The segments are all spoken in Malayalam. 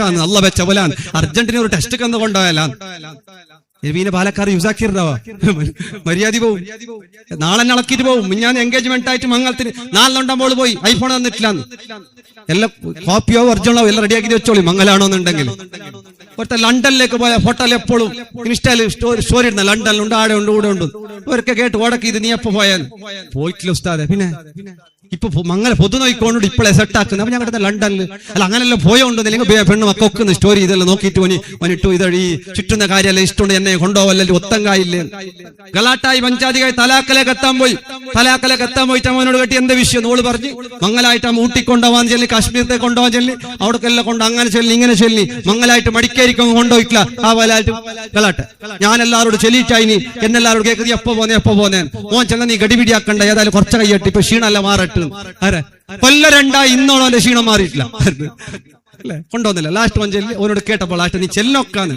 അല്ല വെച്ച പോലാൻ അർജന്റീന ഒരു ടെസ്റ്റ് കന്ന് കൊണ്ടുപോയാലാ എവീനെ പാലക്കാർ യൂസാക്കിയിരുന്നവാ മര്യാദ പോവും. നാളെ ഇളക്കിട്ട് പോവും. ഞാൻ എൻഗേജ്മെന്റ് ആയിട്ട് മംഗളത്തിന് 4 ഉണ്ടാകുമ്പോൾ പോയി ഐഫോൺ തന്നിട്ടില്ല. എല്ലാം കോപ്പിയോ ഒറിജിനലോ എല്ലാം റെഡിയാക്കി വെച്ചോളി മംഗലാണോന്നുണ്ടെങ്കിൽ. ഒരുത്ത ലണ്ടനിലേക്ക് പോയ ഫോട്ടോയിൽ എപ്പോഴും ഇൻസ്റ്റയിൽ സ്റ്റോറി ഇടുന്ന ലണ്ടനിലുണ്ട്, ആടെ ഉണ്ട്, കൂടെ ഉണ്ട്. ഒരൊക്കെ കേട്ട് ഓടക്കി ഇത് നീ എപ്പോ പോയാന്ന് പോയിട്ടില്ല ഉസ്താദെ. പിന്നെ ഇപ്പൊ മംഗല പൊതു നോക്കിക്കൊണ്ട് ഇപ്പോഴെ സെറ്റാക്കുന്നത്. അപ്പൊ ഞങ്ങളുടെ ലണ്ടനിൽ അല്ല അങ്ങനെല്ലാം പോയോണ്ടെന്നില്ലെങ്കിൽ പെണ്ണ് മക്കൊക്കുന്ന സ്റ്റോറി ഇതെല്ലാം നോക്കിയിട്ട് വന്നിട്ടു ഇതഴി ചുറ്റുന്ന കാര്യമല്ല ഇഷ്ടമുണ്ട് എന്നെ കൊണ്ടുപോകല്ലേ ഒത്തങ്കായില്ലേ. ഗലാട്ടായി പഞ്ചായത്തിക്കായി തലാക്കലേക്ക് എത്താൻ പോയിട്ട് അവനോട് കേട്ടി എന്താ വിഷയം നോള് പറഞ്ഞ് മംഗലായിട്ട് ഊട്ടിക്കൊണ്ടുപോകാൻ ചെല്ലി, കാശ്മീരത്തെ കൊണ്ടുപോകാൻ ചെല്ലി, അവിടേക്കെല്ലാം കൊണ്ട് അങ്ങനെ ചെല്ലി ഇങ്ങനെ ചെല്ലി മംഗലായിട്ട് മടിക്കായിരിക്കും കൊണ്ടുപോയിട്ടില്ല. ആ വലായിട്ട് ഗലാട്ട ഞാൻ എല്ലാവരോട് ചെല്ലിയിട്ടായി എന്നെല്ലാവരോട് കേൾക്കുന്നത് എപ്പോ പോന്നേ മോൻ ചെന്ന നീ ഗടിപിടിയാക്കണ്ട, ഏതായാലും കുറച്ച് കൈയ്യട്ടി ഇപ്പൊ ക്ഷീണല്ല മാറട്ടെ. ആരെ കൊല്ല രണ്ടായി ഇന്നോളം അവന്റെ ക്ഷീണം മാറിയിട്ടില്ല അല്ലെ, കൊണ്ടുവന്നില്ല. ലാസ്റ്റ് ഓൻ ചെല്ലി ഓനോട് കേട്ടപ്പോൾ ലാസ്റ്റ് നീ ചെല്ലൊക്കാന്ന്.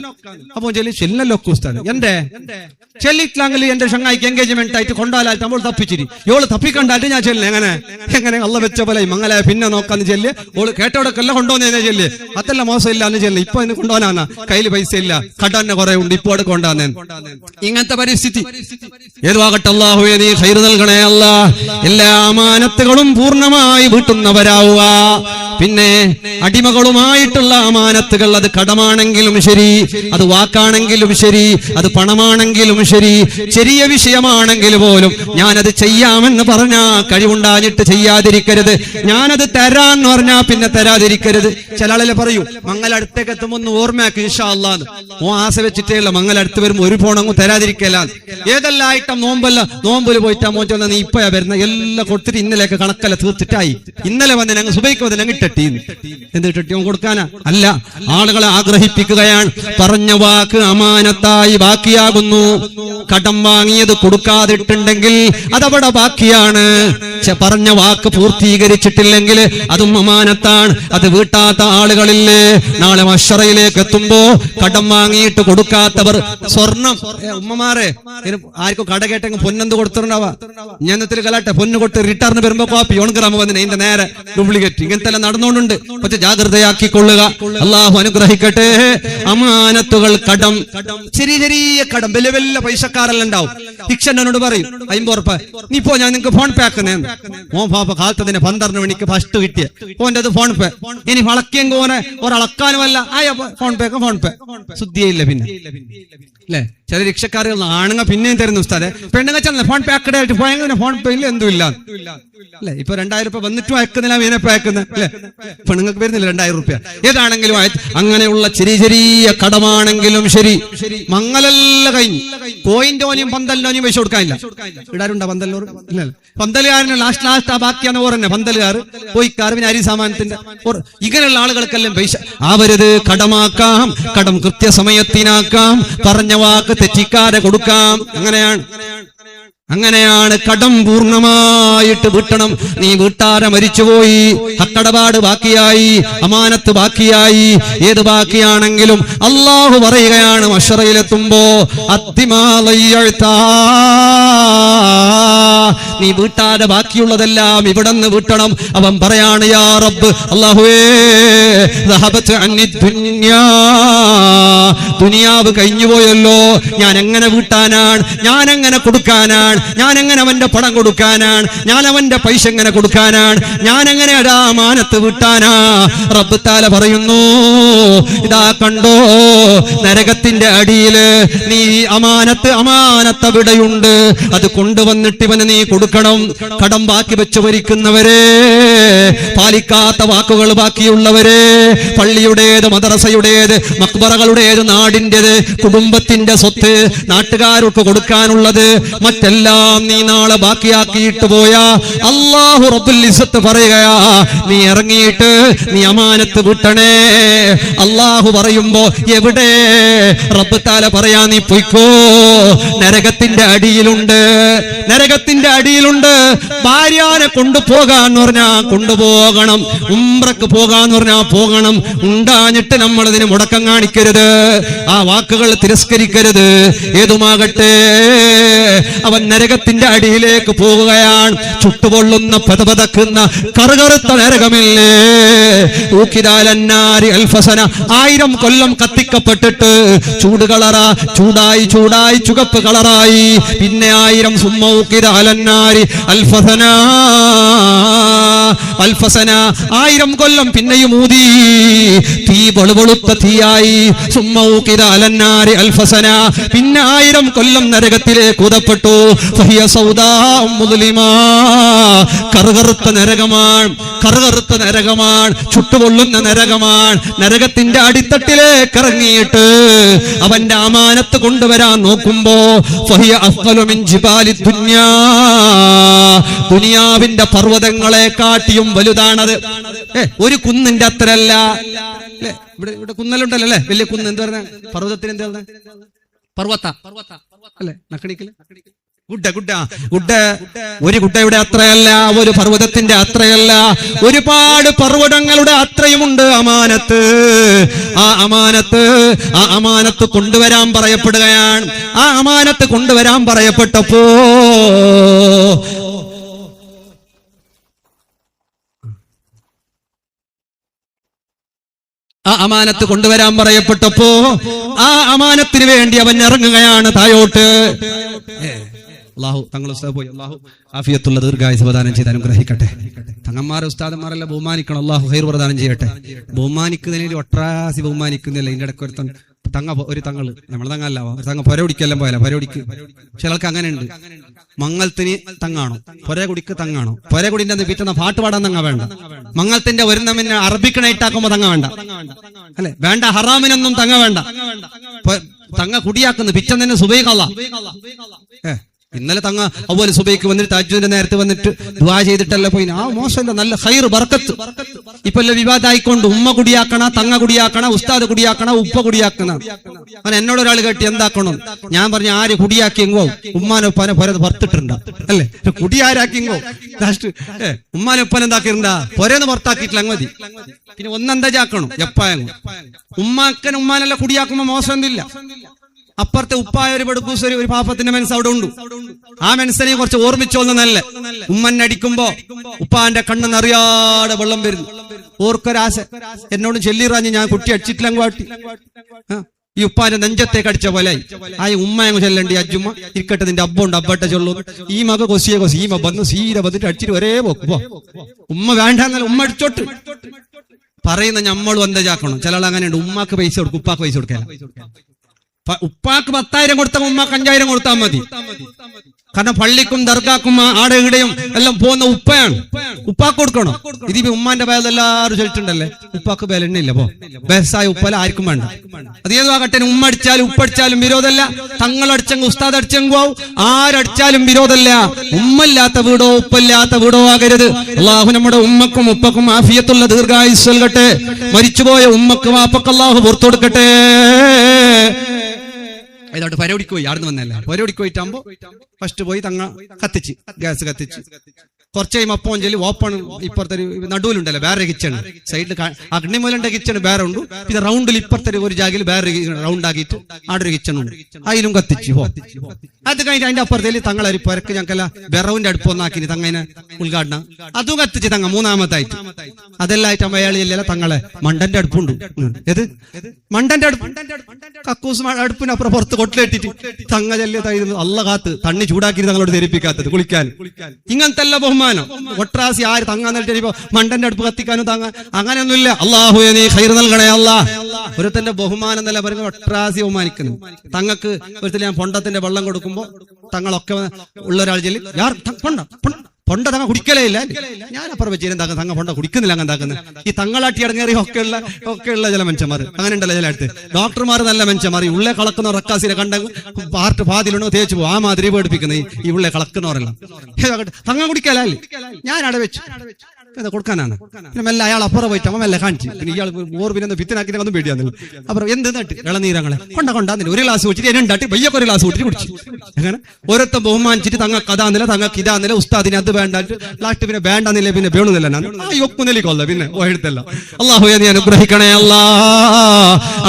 അപ്പൊ ചെല്ലി ചെല്ലൊക്കെ ഉസ്താദ് എന്റെ ചെല്ലിട്ടില്ലെങ്കിൽ എന്റെ ഷങ്ങായിക്ക് എൻഗേജ്മെന്റ് ആയിട്ട് കൊണ്ടുപോലായിട്ട് നമ്മൾ തപ്പിച്ചിരി ഓള് തപ്പിക്കണ്ടായിട്ട് ഞാൻ ചെല്ലി എങ്ങനെ അല്ല വെച്ച പോലെ മംഗല പിന്നെ നോക്കാന്ന് ചെല്ലി ഓള് കേട്ടോടൊക്കെല്ലാം കൊണ്ടുവന്നേ ചെല്ലി അതെല്ലാം മോശം ഇല്ല എന്ന് ചെല്ലി. ഇപ്പൊ ഇന്ന് കൊണ്ടുപോകാനാ കയ്യിൽ പൈസ ഇല്ല, കടന്നെ കുറെ ഉണ്ട്, ഇപ്പൊ അവിടെ കൊണ്ടുവന്നേ. ഇങ്ങനത്തെ പരിസ്ഥിതി ഏതുവാകട്ടെ അല്ലാഹുവേ നീ ഖൈർ നൽകണേ അല്ലാ. എല്ലാ അമാനത്തുകളും പൂർണ്ണമായി വീട്ടുന്നവരാവുക. പിന്നെ അടിമകളുമായിട്ടുള്ള അമാനത്തുകൾ, അത് കടമാണെങ്കിലും ശരി, അത് വാക്കാണെങ്കിലും ശരി, അത് പണമാണെങ്കിലും ശരി, ചെറിയ വിഷയമാണെങ്കിൽ പോലും ഞാനത് ചെയ്യാമെന്ന് പറഞ്ഞാ കഴിവുണ്ടാഞ്ഞിട്ട് ചെയ്യാതിരിക്കരുത്. ഞാനത് തരാന്ന് പറഞ്ഞാ പിന്നെ തരാതിരിക്കരുത്. ചില ആളെ പറയൂ മംഗലടുത്തേക്ക് എത്തുമ്പോ ഒന്ന് ഓർമ്മയാക്കി ഇൻഷാ അല്ലാഹ് ഓ ആശ വെച്ചിട്ടേയുള്ള മംഗലടുത്ത് വരുമ്പോ ഒരു ഫോണങ്ങ് തരാതിരിക്കല. ഏതെല്ലാം ഐറ്റം നോമ്പിൽ പോയിട്ടാ മോൻ ചെന്ന നീ ഇപ്പഴാ വരുന്ന എല്ലാം കൊടുത്തിട്ട് ഇന്നലെയൊക്കെ കണക്കല്ല തീർത്തിട്ടായി ഇന്നലെ വന്ന് ഞങ്ങൾ സുബൈക്ക് വന്ന് ഞങ്ങൾ ഇട്ടി എന്തിട്ടി കൊടുക്കാനാ അല്ല, ആളുകളെ ആഗ്രഹിപ്പിക്കുകയാണ്. പറഞ്ഞ വാക്ക് അമാനത്തായി ബാക്കിയാകുന്നു. കടം വാങ്ങിയത് കൊടുക്കാതിട്ടുണ്ടെങ്കിൽ അതവിടെ ബാക്കിയാണ്. പറഞ്ഞ വാക്ക് പൂർത്തീകരിച്ചിട്ടില്ലെങ്കിൽ അതും അമാനത്താണ്. അത് വീട്ടാത്ത ആളുകളില്ലേ നാളെ മഹ്ശറയിലേക്ക് എത്തുമ്പോ കടം വാങ്ങിയിട്ട് കൊടുക്കാത്തവർ സ്വർണം ഉമ്മമാരെ ആർക്കും കട കേട്ടെങ്കിൽ പൊന്നെന്ത് കൊടുത്തിട്ടുണ്ടാവാ ഞാനത്തിൽ കലാട്ടെ പൊന്ന് കൊടുത്ത് റിട്ടേൺ വരുമ്പോ കോപ്പി ഓൺഗ്രാമ വന്നിന് ഇതിന്റെ നേരെ ഡ്യൂപ്ലിക്കേറ്റ് ഇങ്ങനത്തെ എല്ലാം നടന്നുകൊണ്ടുണ്ട്. പക്ഷെ ജാഗ്രതയാക്കിക്കൊള്ളുക. അള്ളാഹു അനുഗ്രഹിക്കട്ടെ. അമാനത്തുകൾ കടം ചെറിയ ചെറിയ കടം വലിയ വലിയ പൈസക്കാരെല്ലാം ഉണ്ടാവും. ശിക്ഷനോട് പറയും 50 ഉറുപ്പ നീ പോ ഞാൻ നിനക്ക് ഫോൺ പേ ആക്കുന്നേന്ന്. ഓ പാപ്പ കാലത്തതിന് 12 മണിക്ക് ഫസ്റ്റ് കിട്ടിയ ഓൻ്റെ അത് ഫോൺ പേ. ഇനി വളക്കിയെങ്കിൽ ഓനെ ഒരളക്കാനുമല്ല ആയ ഫോൺ പേ ശുദ്ധിയില്ല പിന്നെ അല്ലെ. ചില രക്ഷക്കാരുകൾ ആണുങ്ങ പിന്നെയും തരുന്നു ഉസ്താദെ, പെണ്ണുങ്ങ ചെന്ന ഫോൺ പേ ആയിട്ട് പോയെങ്കിൽ ഫോൺ പേ ഇല്ല എന്തും ഇല്ല അല്ലെ. ഇപ്പൊ 2000 രൂപ വന്നിട്ടും അയക്കുന്നില്ല മീനപ്പ അയക്കുന്നത് അല്ലെ. പെണ്ണുങ്ങൾക്ക് വരുന്നില്ല 2000 രൂപ. ഏതാണെങ്കിലും അങ്ങനെയുള്ള ചെറിയ ചെറിയ കടമാണെങ്കിലും ശരി മംഗലെല്ലാം കഴിഞ്ഞു കോയിന്റെ ഓനിയും പന്തലിനോനിയും പൈസ കൊടുക്കാനില്ല. ഇടാറുണ്ടോ പന്തല്ലൂർ ഇല്ല. പന്തലുകാരന് ലാസ്റ്റ് ആ ബാക്കിയാണ് ഓറന്നെ പന്തലുകാർ പോയിക്കാർ പിന്നെ അരി സാമാനത്തിന്റെ ഇങ്ങനെയുള്ള ആളുകൾക്കെല്ലാം പൈസ ആവരുത്. കടമാക്കാം, കടം കൃത്യസമയത്തിനാക്കാം, പറഞ്ഞ വാക്ക് തെറ്റിക്കാതെ കൊടുക്കാം. അങ്ങനെയാണ് കടം പൂർണ്ണമായിട്ട് വീട്ടണം. നീ വീട്ടാരെ മരിച്ചുപോയി, ഹക്കടപാട് ബാക്കിയായി, അമാനത്ത് ബാക്കിയായി, ഏത് ബാക്കിയാണെങ്കിലും അള്ളാഹു പറയുകയാണ് മഹ്ശറയിലെത്തുമ്പോ നീ വീട്ടാരെ ബാക്കിയുള്ളതെല്ലാം ഇവിടെ നിന്ന് വീട്ടണം. അവൻ പറയാണ് യാ റബ്ബ് അല്ലാഹുവേ ദുനിയാവ് കഴിഞ്ഞുപോയല്ലോ, ഞാൻ എങ്ങനെ വീട്ടാനാണ്, ഞാൻ എങ്ങനെ കൊടുക്കാനാണ്, ഞാൻ എങ്ങനെ അവന്റെ പണം കൊടുക്കാനാണ്, ഞാൻ അവന്റെ പൈസ എങ്ങനെ കൊടുക്കാനാണ്, ഞാൻ എങ്ങനെ അമാനത്ത് വിട്ടാനാ. റബ്ബ് തആല പറയുന്നു ഇതാ കണ്ടോ നരകത്തിന്റെ അടിയില് നീ അമാനത്ത് അവിടെയുണ്ട്, അത് കൊണ്ടുവന്നിട്ട് ഇവന് നീ കൊടുക്കണം. കടം ബാക്കി വെച്ച് ഭരിക്കുന്നവരെ, പാലിക്കാത്ത വാക്കുകൾ ബാക്കിയുള്ളവരെ, പള്ളിയുടേത്, മദ്രസയുടേത്, മക്ബറകളുടേത്, നാടിൻ്റെത്, കുടുംബത്തിന്റെ സ്വത്ത്, നാട്ടുകാർക്ക് കൊടുക്കാനുള്ളത്, മറ്റെല്ലാം നീ നാളെ ബാക്കിയാക്കിയിട്ട് പോയാ അല്ലാഹു റബ്ബുൽ ഇസ്സത്ത് പറയുകയാ നീ ഇറങ്ങിയിട്ട് നീ അമാനത്ത് വിട്ടണേ. അല്ലാഹു പറയുമ്പോ എവിടെ റബ്ബ് തആല പറയാ നീ പൊയ്ക്കോ, നരകത്തിന്റെ അടിയിലുണ്ട്. ഭാര്യനെ കൊണ്ടുപോകാന്ന് പറഞ്ഞാ കൊണ്ടുപോകണം, ഉംറക്ക് പോകാന്ന് പറഞ്ഞാ പോകണം. ഉണ്ടാഞ്ഞിട്ട് നമ്മൾ അതിന് മുടക്കം കാണിക്കരുത്, ആ വാക്കുകൾ തിരസ്കരിക്കരുത്. ഏതുമാകട്ടെ അവൻ നരകത്തിന്റെ അടിയിലേക്ക് പോകുകയാണ്. ചുട്ടുപൊള്ളുന്ന പതപതക്കുന്ന കറുകറുത്ത നരകമില്ലേ, ഊക്കിദാലന്നാരി അൽഫസന, 1000 കൊല്ലം കത്തിക്കപ്പെട്ടിട്ട് ചൂട് കളറാ, ചൂടായി ചൂടായി ചുവപ്പ് കളറായി. പിന്നെ 1000 സുമ്മ ഊക്കിദാലന്നാരി അൽഫസന അൽഫസന, 1000 കൊല്ലം പിന്നെയും ഊതി, തീ വെളുവെളുത്ത തീയായി. സുമ്മ ഊക്കിദാലന്നാരി അൽഫസന, പിന്നെ 1000 കൊല്ലം നരകത്തിലേക്ക് ഉതപ്പെട്ടു. ഫഹിയ സൗദാ മുദ്ലിമാ, കറുകറുത്ത നരകമാണ്, കറുകറുത്ത നരകമാണ്, ചുട്ടുപൊള്ളുന്ന നരകമാണ്. നരകത്തിന്റെ അടിത്തട്ടിലേക്ക് ഇറങ്ങിയിട്ട് അവന്റെ അമാനത്ത് കൊണ്ടുവരാൻ നോക്കുമ്പോ ഫഹിയ അസ്ഖലു മിൻ ജിബാലി ദുനിയാ, ദുനിയാവിന്റെ പർവ്വതങ്ങളെ കാട്ടിയും വലുതാണത്. ഒരു കുന്നിന്റെ അത്രല്ല. ഇവിടെ കുന്നലുണ്ടല്ലോ അല്ലെ, വലിയ കുന്ന്. എന്താ പറഞ്ഞ പർവ്വതത്തിന് എന്താ പറഞ്ഞ? പർവ്വത അല്ലെ, നക്കണിക്കല് ഗുഡ ഗുഡ ഗുഡ. ഒരു ഗുഡയുടെ അത്രയല്ല, ഒരു പർവ്വതത്തിന്റെ അത്രയല്ല, ഒരുപാട് പർവ്വതങ്ങളുടെ അത്രയുമുണ്ട് അമാനത്ത്. ആ അമാനത്ത് കൊണ്ടുവരാൻ പറയപ്പെടുകയാണ്. ആ അമാനത്ത് കൊണ്ടുവരാൻ പറയപ്പെട്ടപ്പോ ആ അമാനത്ത് കൊണ്ടുവരാൻ പറയപ്പെട്ടപ്പോ ആ അമാനത്തിന് വേണ്ടി അവൻ ഇറങ്ങുകയാണ് താഴോട്ട്. അല്ലാഹു തങ്ങൾ ഉസ്താദ് പോയി, അല്ലാഹു ആഫിയത്തുള്ള ദീർഘായുസ്സ് പ്രദാനം ചെയ്ത് അനുഗ്രഹിക്കട്ടെ. തങ്ങന്മാരെ ഉസ്താദന്മാരെല്ലാം ബഹുമാനിക്കണം, അല്ലാഹു ഖൈർ പ്രദാനം ചെയ്യട്ടെ. ബഹുമാനിക്കുന്നതിന് ഒട്ടാസി ബഹുമാനിക്കുന്നില്ല. ഇതിന്റെ ഇടയ്ക്ക് ഒരു തങ്ങള് നമ്മളെ തങ്ങല്ല, ഒരു തങ്ങ പൊര കുടിക്കെല്ലാം പോയല്ല. പൊര കുടിക്ക് ചിലർക്ക് അങ്ങനെ ഉണ്ട്. മംഗലത്തിന് തങ്ങാണോ, പൊര കുടിക്ക് തങ്ങാണോ, പൊര കുടിന്റെ അന്ന് പിറ്റുന്ന പാട്ട് പാടാൻ തങ്ങ വേണ്ട. മംഗലത്തിന്റെ ഒരു നമ്മിനെ അറബിക്ക് നൈറ്റാക്കുമ്പോ തങ്ങ വേണ്ട അല്ലെ, വേണ്ട. ഹറാമിനൊന്നും തങ്ങ വേണ്ട. തങ്ങ കുടിയാക്കുന്നു പിറ്റന്നെ സുബൈഖല്ല. ഇന്നലെ തങ്ങ അതുപോലെ സുബൈക്ക് വന്നിട്ട് തഹജ്ജുദിന്റെ നേരത്തെ വന്നിട്ട് ദുആ ചെയ്തിട്ടല്ല പോയി. ആ മോശമല്ല, നല്ല ഖൈർ ബർക്കത്ത്. ഇപ്പൊ വിവാദമായിക്കൊണ്ട് ഉമ്മ കുടിയാക്കണ, തങ്ങ കുടിയാക്കണ, ഉസ്താദ് കുടിയാക്കണ, ഉപ്പ കുടിയാക്കണ. അങ്ങനെ എന്നോട് ഒരാൾ കേട്ടി എന്താക്കണം. ഞാൻ പറഞ്ഞു, ആര് കുടിയാക്കിയെങ്കോ ഉമ്മാനൊപ്പനെ പൊരന്ന് പുറത്തിട്ടുണ്ട അല്ലേ, കുടി ആരാക്കിയെങ്കോ ഉമ്മാനൊപ്പന എന്താക്കിஇருந்தா പൊരന്ന് പുറത്താക്കിയിട്ടില്ല അങ്ങ് മതി. പിന്നെ ഒന്നെന്താ ചാക്കണം എപ്പായങ്ങോ. ഉമ്മാനെല്ലാം കുടിയാക്കുമ്പോ മോശമൊന്നുമില്ല. അപ്പുറത്തെ ഉപ്പായ ഒരു ബടുക്കൂസരി ഒരു പാപ്പത്തിന്റെ മനസ്സ് അവിടെ ഉണ്ട്. ആ മനസ്സിനെ കുറച്ച് ഓർമ്മിച്ചോന്നല്ല. ഉമ്മന്നെ അടിക്കുമ്പോ ഉപ്പാന്റെ കണ്ണെന്ന് അറിയാതെ വെള്ളം വരുന്നു. ഓർക്കൊരാശ എന്നോട് ചെല്ലിറാഞ്ഞ് ഞാൻ കുട്ടി അടിച്ചിട്ടില്ല കാട്ടി. ഈ ഉപ്പാന്റെ നെഞ്ചത്തേക്ക് അടിച്ച പോലെ ആ ഉമ്മയങ്ങ് ചെല്ലണ്ടി. അജ്ജുമ്മ ഇരിക്കട്ടെ, നിന്റെ അബ്ബുണ്ട്, അബ്ബട്ടെ ചൊല്ലു. ഈ മക കൊസിയെ കൊസി ഈ വന്ന് സീര വന്നിട്ട് അടിച്ചിട്ട് ഒരേ പോക്കുമ്പോ ഉമ്മ വേണ്ട എന്നല്ല, ഉമ്മ അടിച്ചോട്ട് പറയുന്ന ഞമ്മളും എന്താ ചാക്കണം. ചില ആൾ അങ്ങനെയുണ്ട്, ഉമ്മാക്ക് പൈസ കൊടുക്കും, ഉപ്പാക്ക് പൈസ കൊടുക്കാൻ. ഉപ്പാക്ക് 10,000 കൊടുത്താൽ ഉമ്മാക്ക് 5,000 കൊടുത്താൽ മതി. കാരണം പള്ളിക്കും ദർഗാക്കും ആടെ ഇടയും എല്ലാം പോകുന്ന ഉപ്പയാണ്, ഉപ്പാക്ക് കൊടുക്കണം. ഇതിപ്പോ ഉമ്മാന്റെ പേര് എല്ലാവരും ചൊല്ലിട്ടുണ്ടല്ലേ, ഉപ്പാക്ക് ബലന്നില്ല. പോ ബസായ ഉപ്പല ആർക്കും വേണ്ട. അത് ഏതുവാകട്ടെ, ഉമ്മ അടിച്ചാലും ഉപ്പടിച്ചാലും വിരോധമല്ല. തങ്ങളടിച്ചെങ്കിൽ ഉസ്താദ് അടിച്ചെങ്കോ ആവും, ആരടിച്ചാലും വിരോധമല്ല. ഉമ്മല്ലാത്ത വീടോ ഉപ്പല്ലാത്ത വീടോ ആകരുത്. അള്ളാഹു നമ്മുടെ ഉമ്മക്കും ഉപ്പക്കും ആഫിയത്തുള്ള ദീർഘായുസ്സ് നൽകട്ടെ. മരിച്ചുപോയ ഉമ്മക്ക് വാപ്പക്ക് അള്ളാഹു പുറത്തു കൊടുക്കട്ടെ. ഇതോട്ട് പരവടിക്ക് പോയി, ആടുന്ന് വന്നല്ല. പരവടിക്ക് പോയിട്ടാകുമ്പോ ഫസ്റ്റ് പോയി തങ്ങ കത്തിച്ച്, ഗ്യാസ് കത്തിച്ച് കുറച്ച് കഴിയുമ്പോൾ അപ്പം ചെല്ലി ഓപ്പൺ. ഇപ്പുറത്തെ നടുവിലുണ്ടല്ലോ വേറെ കിച്ചൺ, സൈഡിൽ അഗ്നിമൂലന്റെ കിച്ചൺ വേറെ ഉണ്ട്. പിന്നെ റൗണ്ടിൽ ഇപ്പുറത്തെ ഒരു ജാഗിൽ വേറെ റൗണ്ട് ആക്കിയിട്ട് ആടെ ഒരു കിച്ചൺ ഉണ്ട്, അതിലും കത്തിച്ച് പോ. അത് കഴിഞ്ഞിട്ട് അതിന്റെ അപ്പുറത്തേക്ക് തങ്ങളൊരു പുരക്ക് ഞങ്ങൾക്കല്ല വിറവിന്റെ അടുപ്പൊന്നാക്കി തങ്ങനെ ഉദ്ഘാടനം അതും കത്തിച്ച് തങ്ങ മൂന്നാമത്തായിട്ട്. അതെല്ലായിട്ട് അയാളില്ല തങ്ങളെ മണ്ടന്റെ അടുപ്പുണ്ട്. ഏത് മണ്ടന്റെ അടുപ്പ്? കക്കൂസ് അടുപ്പിനപ്പുറം പുറത്ത് കൊട്ടിലിട്ടിട്ട് തങ്ങ ചെല്ലിയ അല്ല കാത്ത് തണ്ണി ചൂടാക്കി തങ്ങളോട് ധരിപ്പിക്കാത്തത് കുളിക്കാൻ. ഇങ്ങനത്തെ എല്ലാ ബഹുമാനം ഒട്രാസി ആര് തങ്ങാൻ നൽകിയപ്പോ മണ്ടന്റെ അടുപ്പ് കത്തിക്കാനും തങ്ങ അങ്ങനെയൊന്നുമില്ല. അള്ളാഹു നീ ഖൈർ നൽകണേ അല്ലാ. ഒരുത്തന്റെ ബഹുമാനം എന്നല്ല പറയുന്നത് ഒട്രാസി ബഹുമാനിക്കുന്നു. തങ്ങൾക്ക് ഒരുത്തിൽ ഞാൻ പൊണ്ടത്തിന്റെ വെള്ളം കൊടുക്കുമ്പോ തങ്ങളൊക്കെ ഉള്ള ഒരാൾ ചെല്ലി യാർ പൊണ്ട തങ്ങ കുടിക്കലേ ഇല്ല. ഞാൻ അപ്പുറം വെച്ച് എന്താ തങ്ങ പൊണ്ട കുടിക്കുന്നില്ല. അങ്ങനെ എന്താക്കുന്നത് ഈ തങ്ങളാട്ടി ഇടങ്ങേറി ഒക്കെയുള്ള ചില മനുഷ്യന്മാർ അങ്ങനെ ഉണ്ടല്ലോ. ചില അടുത്ത് ഡോക്ടർമാർ നല്ല മനുഷ്യന്മാർ ഈ ഉള്ളെ കളക്കുന്ന റക്കാസിനെ കണ്ടെങ്കിൽ പാർട്ട് പാതിലുണ്ടോ തേച്ച് പോകും. ആ മാതിരി പേടിപ്പിക്കുന്നത് ഈ ഉള്ളെ കളക്കുന്നവരെല്ലാം തങ്ങ കുടിക്കലേ. ഞാൻ അവിടെ വെച്ചു കൊടുക്കാനാണ്. പിന്നെ മെല്ലെ അയാൾ അപ്പുറം പോയിട്ട് അമ്മ മെല്ലെ കാണിച്ചു. പിന്നെ ഇയാൾ ഓർ പിന്നെ വിത്തനാക്കി ഒന്നും പേടിയാന്നില്ല. അപ്പുറം എന്ത് നട്ട് ഇളനീരങ്ങളെ കൊണ്ടാന്നില്ല. ഒരു ഗ്ലാസ് കുടിച്ചിട്ട് എന്നുണ്ടാട്ടി വയ്യൊക്കെ ഒരു ഗ്ലാസ് കുടിച്ച് കുടിച്ചു. അങ്ങനെ ഓരോരുത്തർ ബഹുമാനിച്ചിട്ട് തങ്ങൾക്ക് അതാന്നില്ല, തങ്ങൾക്ക് ഇതാന്നില്ല, ഉസ്താദിന് അത് വേണ്ടാട്ട് ലാസ്റ്റ് പിന്നെ വേണ്ടെന്നില്ല, പിന്നെ വേണമെന്നില്ല. ഒക്കുന്നില്ല പിന്നെ എടുത്തല്ല. അള്ളാഹുവേ നീ അനുഗ്രഹിക്കണേ അല്ലാ.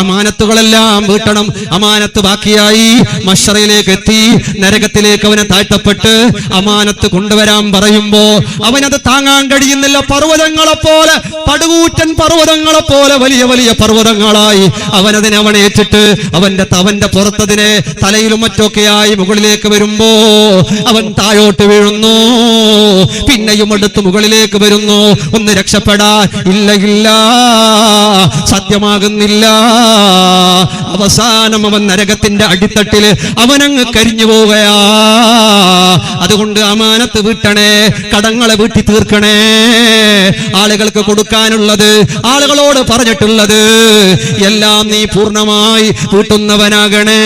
അമാനത്തുകളെല്ലാം വീട്ടണം. അമാനത്ത് ബാക്കിയായി മശ്റയിലേക്ക് എത്തി, നരകത്തിലേക്ക് അവനെ താഴ്ത്തപ്പെട്ട് അമാനത്ത് കൊണ്ടുവരാൻ പറയുമ്പോ അവനത് താങ്ങാൻ കഴിയുന്നില്ല. പർവ്വതങ്ങളെ പോലെ, പടുകൂറ്റൻ പർവ്വതങ്ങളെ പോലെ വലിയ വലിയ പർവ്വതങ്ങളായി അവനെ ഏറ്റിട്ട് അവന്റെ പുറത്തതിനെ തലയിലും മറ്റൊക്കെയായി മുകളിലേക്ക് വരുമ്പോ അവൻ താഴോട്ട് വീഴുന്നു. പിന്നെയും അടുത്ത് മുകളിലേക്ക് വരുന്നു. ഒന്ന് രക്ഷപ്പെടാൻ ഇല്ല, സത്യമാകുന്നില്ല. അവസാനം അവൻ നരകത്തിന്റെ അടിത്തട്ടില് അവനങ്ങ് കരിഞ്ഞു പോവുകയാ. അതുകൊണ്ട് അമാനത്ത് വീട്ടണേ, കടങ്ങളെ വീട്ടി തീർക്കണേ. ആളുകൾക്ക് കൊടുക്കാനുള്ളത്, ആളുകളോട് പറഞ്ഞിട്ടുള്ളത് എല്ലാം നീ പൂർണ്ണമായി വീട്ടുന്നവനാകണേ.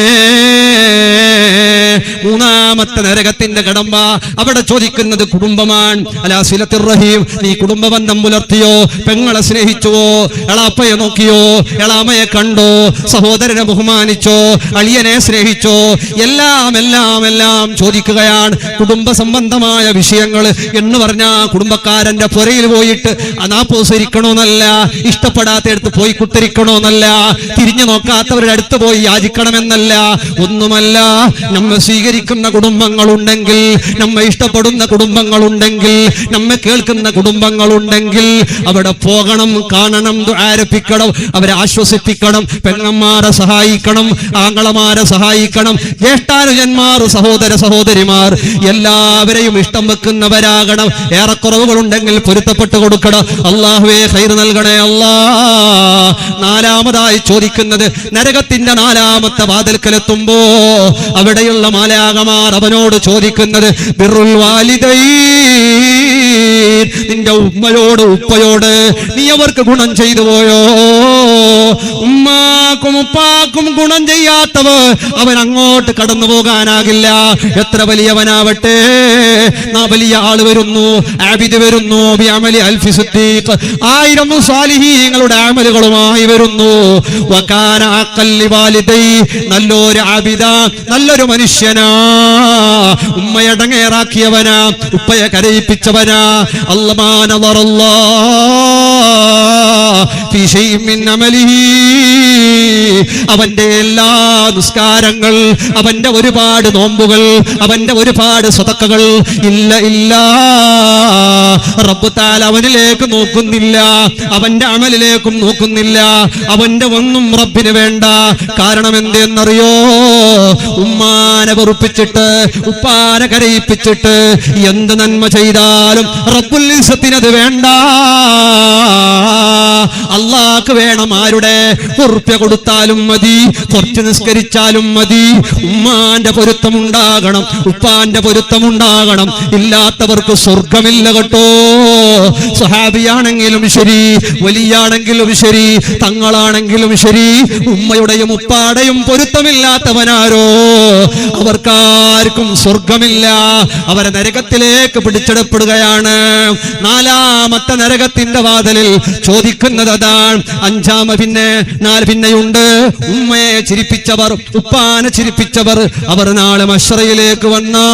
മൂന്നാമത്തെ നരകത്തിന്റെ കടമ്പ അവിടെ ചോദിക്കുന്നത് കുടുംബമാണ്. അലാ സിലത്തുർ റഹീം, നീ കുടുംബബന്ധം പുലർത്തിയോ? പെങ്ങളെ സ്നേഹിച്ചുവോ? എളാപ്പയെ നോക്കിയോ? എളാമയെ കണ്ടോ? സഹോദരനെ ബഹുമാനിച്ചോ? അളിയനെ സ്നേഹിച്ചോ? എല്ലാം ചോദിക്കുകയാണ്. കുടുംബ സംബന്ധമായ വിഷയങ്ങൾ എന്ന് പറഞ്ഞാ കുടുംബക്കാരന്റെ പുരയിൽ പോയിട്ട് അനാപ്പോസരിക്കണോന്നല്ല, ഇഷ്ടപ്പെടാത്തടുത്ത് പോയി കുത്തരിക്കണോന്നല്ല, തിരിഞ്ഞു നോക്കാത്തവരുടെ അടുത്ത് പോയി യാചിക്കണമെന്നല്ല, ഒന്നുമല്ല. നമ്മെ സ്വീകരിക്കുന്ന കുടുംബങ്ങളുണ്ടെങ്കിൽ, നമ്മെ ഇഷ്ടപ്പെടുന്ന കുടുംബങ്ങളുണ്ടെങ്കിൽ, നമ്മെ കേൾക്കുന്ന കുടുംബങ്ങളുണ്ടെങ്കിൽ അവിടെ പോകണം, കാണണം, ആരംഭിക്കണം, അവരെ ആശ്വസിപ്പിക്കണം, പെങ്ങന്മാരെ സഹായിക്കണം, ആങ്ങളമാരെ സഹായിക്കണം, ജ്യേഷ്ഠാനുജന്മാർ, സഹോദര സഹോദരിമാർ എല്ലാവരെയും ഇഷ്ടം വെക്കുന്നവരാകണം. ഏറെക്കുറവുകളുണ്ടെങ്കിൽ പൊരുത്തപ്പെട്ടു കൊടുക്കണം. അള്ളാഹുവേ ഖൈർ നൽകണേ അല്ലാ. നാലാമതായി ചോദിക്കുന്നത്, നരകത്തിന്റെ നാലാമത്തെ വാതിൽക്കലെത്തുമ്പോ അവിടെയുള്ള മാലാഖമാർ അവനോട് ചോദിക്കുന്നത് ബിറുൽ വാലിദൈൻ, നിന്റെ ഉമ്മയോട് ഉപ്പയോട് നീ അവർക്ക് ഗുണം ചെയ്തു പോയോ? ഉമ്മാക്കും ഉപ്പാക്കും ഗുണം ചെയ്യാത്തവർ അവൻ അങ്ങോട്ട് കടന്നു പോകാനാകില്ല. എത്ര വലിയവനാവട്ടെ. വലിയ ആള് വരുന്നു, ആബിദ് വരുന്നു, ബിഅമലി അൽഫി സിദ്ദീഖ്, 1000 സാലിഹീങ്ങളുടെ അമലുകളുമായി വരുന്നു. വകാന അഖല്ലി വാലിദൈ, നല്ലൊരു ആബിദ, നല്ലൊരു മനുഷ്യനാ, ഉമ്മയടങ്ങേറാക്കിയവനാ, ഉപ്പയെ കരയിപ്പിച്ചവനാ. അല്ലാഹു ഫീ ശൈഇൻ മിൻ അമലിഹി, അവന്റെ എല്ലാ നിസ്കാരങ്ങൾ, അവന്റെ ഒരുപാട് നോമ്പുകൾ, അവന്റെ ഒരുപാട് സദഖകൾ ഇല്ല, റബ്ബ് തആല അവനിലേക്ക് നോക്കുന്നില്ല, അവന്റെ അമലിലേക്കും നോക്കുന്നില്ല. അവന്റെ ഒന്നും റബ്ബിന് വേണ്ട. കാരണം എന്തെന്നറിയോ? ഉമ്മാനെ വെറുപ്പിച്ചിട്ട്, ഉപ്പാനെ കരയിപ്പിച്ചിട്ട് എന്ത് നന്മ ചെയ്താലും റബ്ബുൽ ഇസ്സത്തിനത് വേണ്ട. അള്ളാഹ്ക്ക് വേണം. ആരുടെ ഉറുപ്പ്യ കൊടുത്താലും മതി, കുറച്ച് നിസ്കരിച്ചാലും മതി. ഉമ്മാന്റെ പൊരുത്തമുണ്ടാകണം, ഉപ്പാന്റെ പൊരുത്തമുണ്ടാകണം. ഇല്ലാത്തവർക്ക് സ്വർഗമില്ല കേട്ടോ. സ്വഹാബിയാണെങ്കിലും ശരി, വലിയാണെങ്കിലും ശരി, തങ്ങളാണെങ്കിലും ശരി, ഉമ്മയുടെയും ഉപ്പാടെയും പൊരുത്തമില്ലാത്തവനാരോ അവർക്കാർക്കും സ്വർഗമില്ല. അവരെ നരകത്തിലേക്ക് പിടിച്ചെടുപ്പെടുകയാണ്. നാലാമത്തെ നരകത്തിന്റെ വാതിലിൽ ചോദിക്കുന്നത് അതാണ്. പിന്നെയുണ്ട് ഉമ്മയെ ചിരിപ്പിച്ചവർ, ഉപ്പാനെ ചിരിപ്പിച്ചവർ. അവർ നാളെ മശ്റയിലേക്ക് വന്നാൽ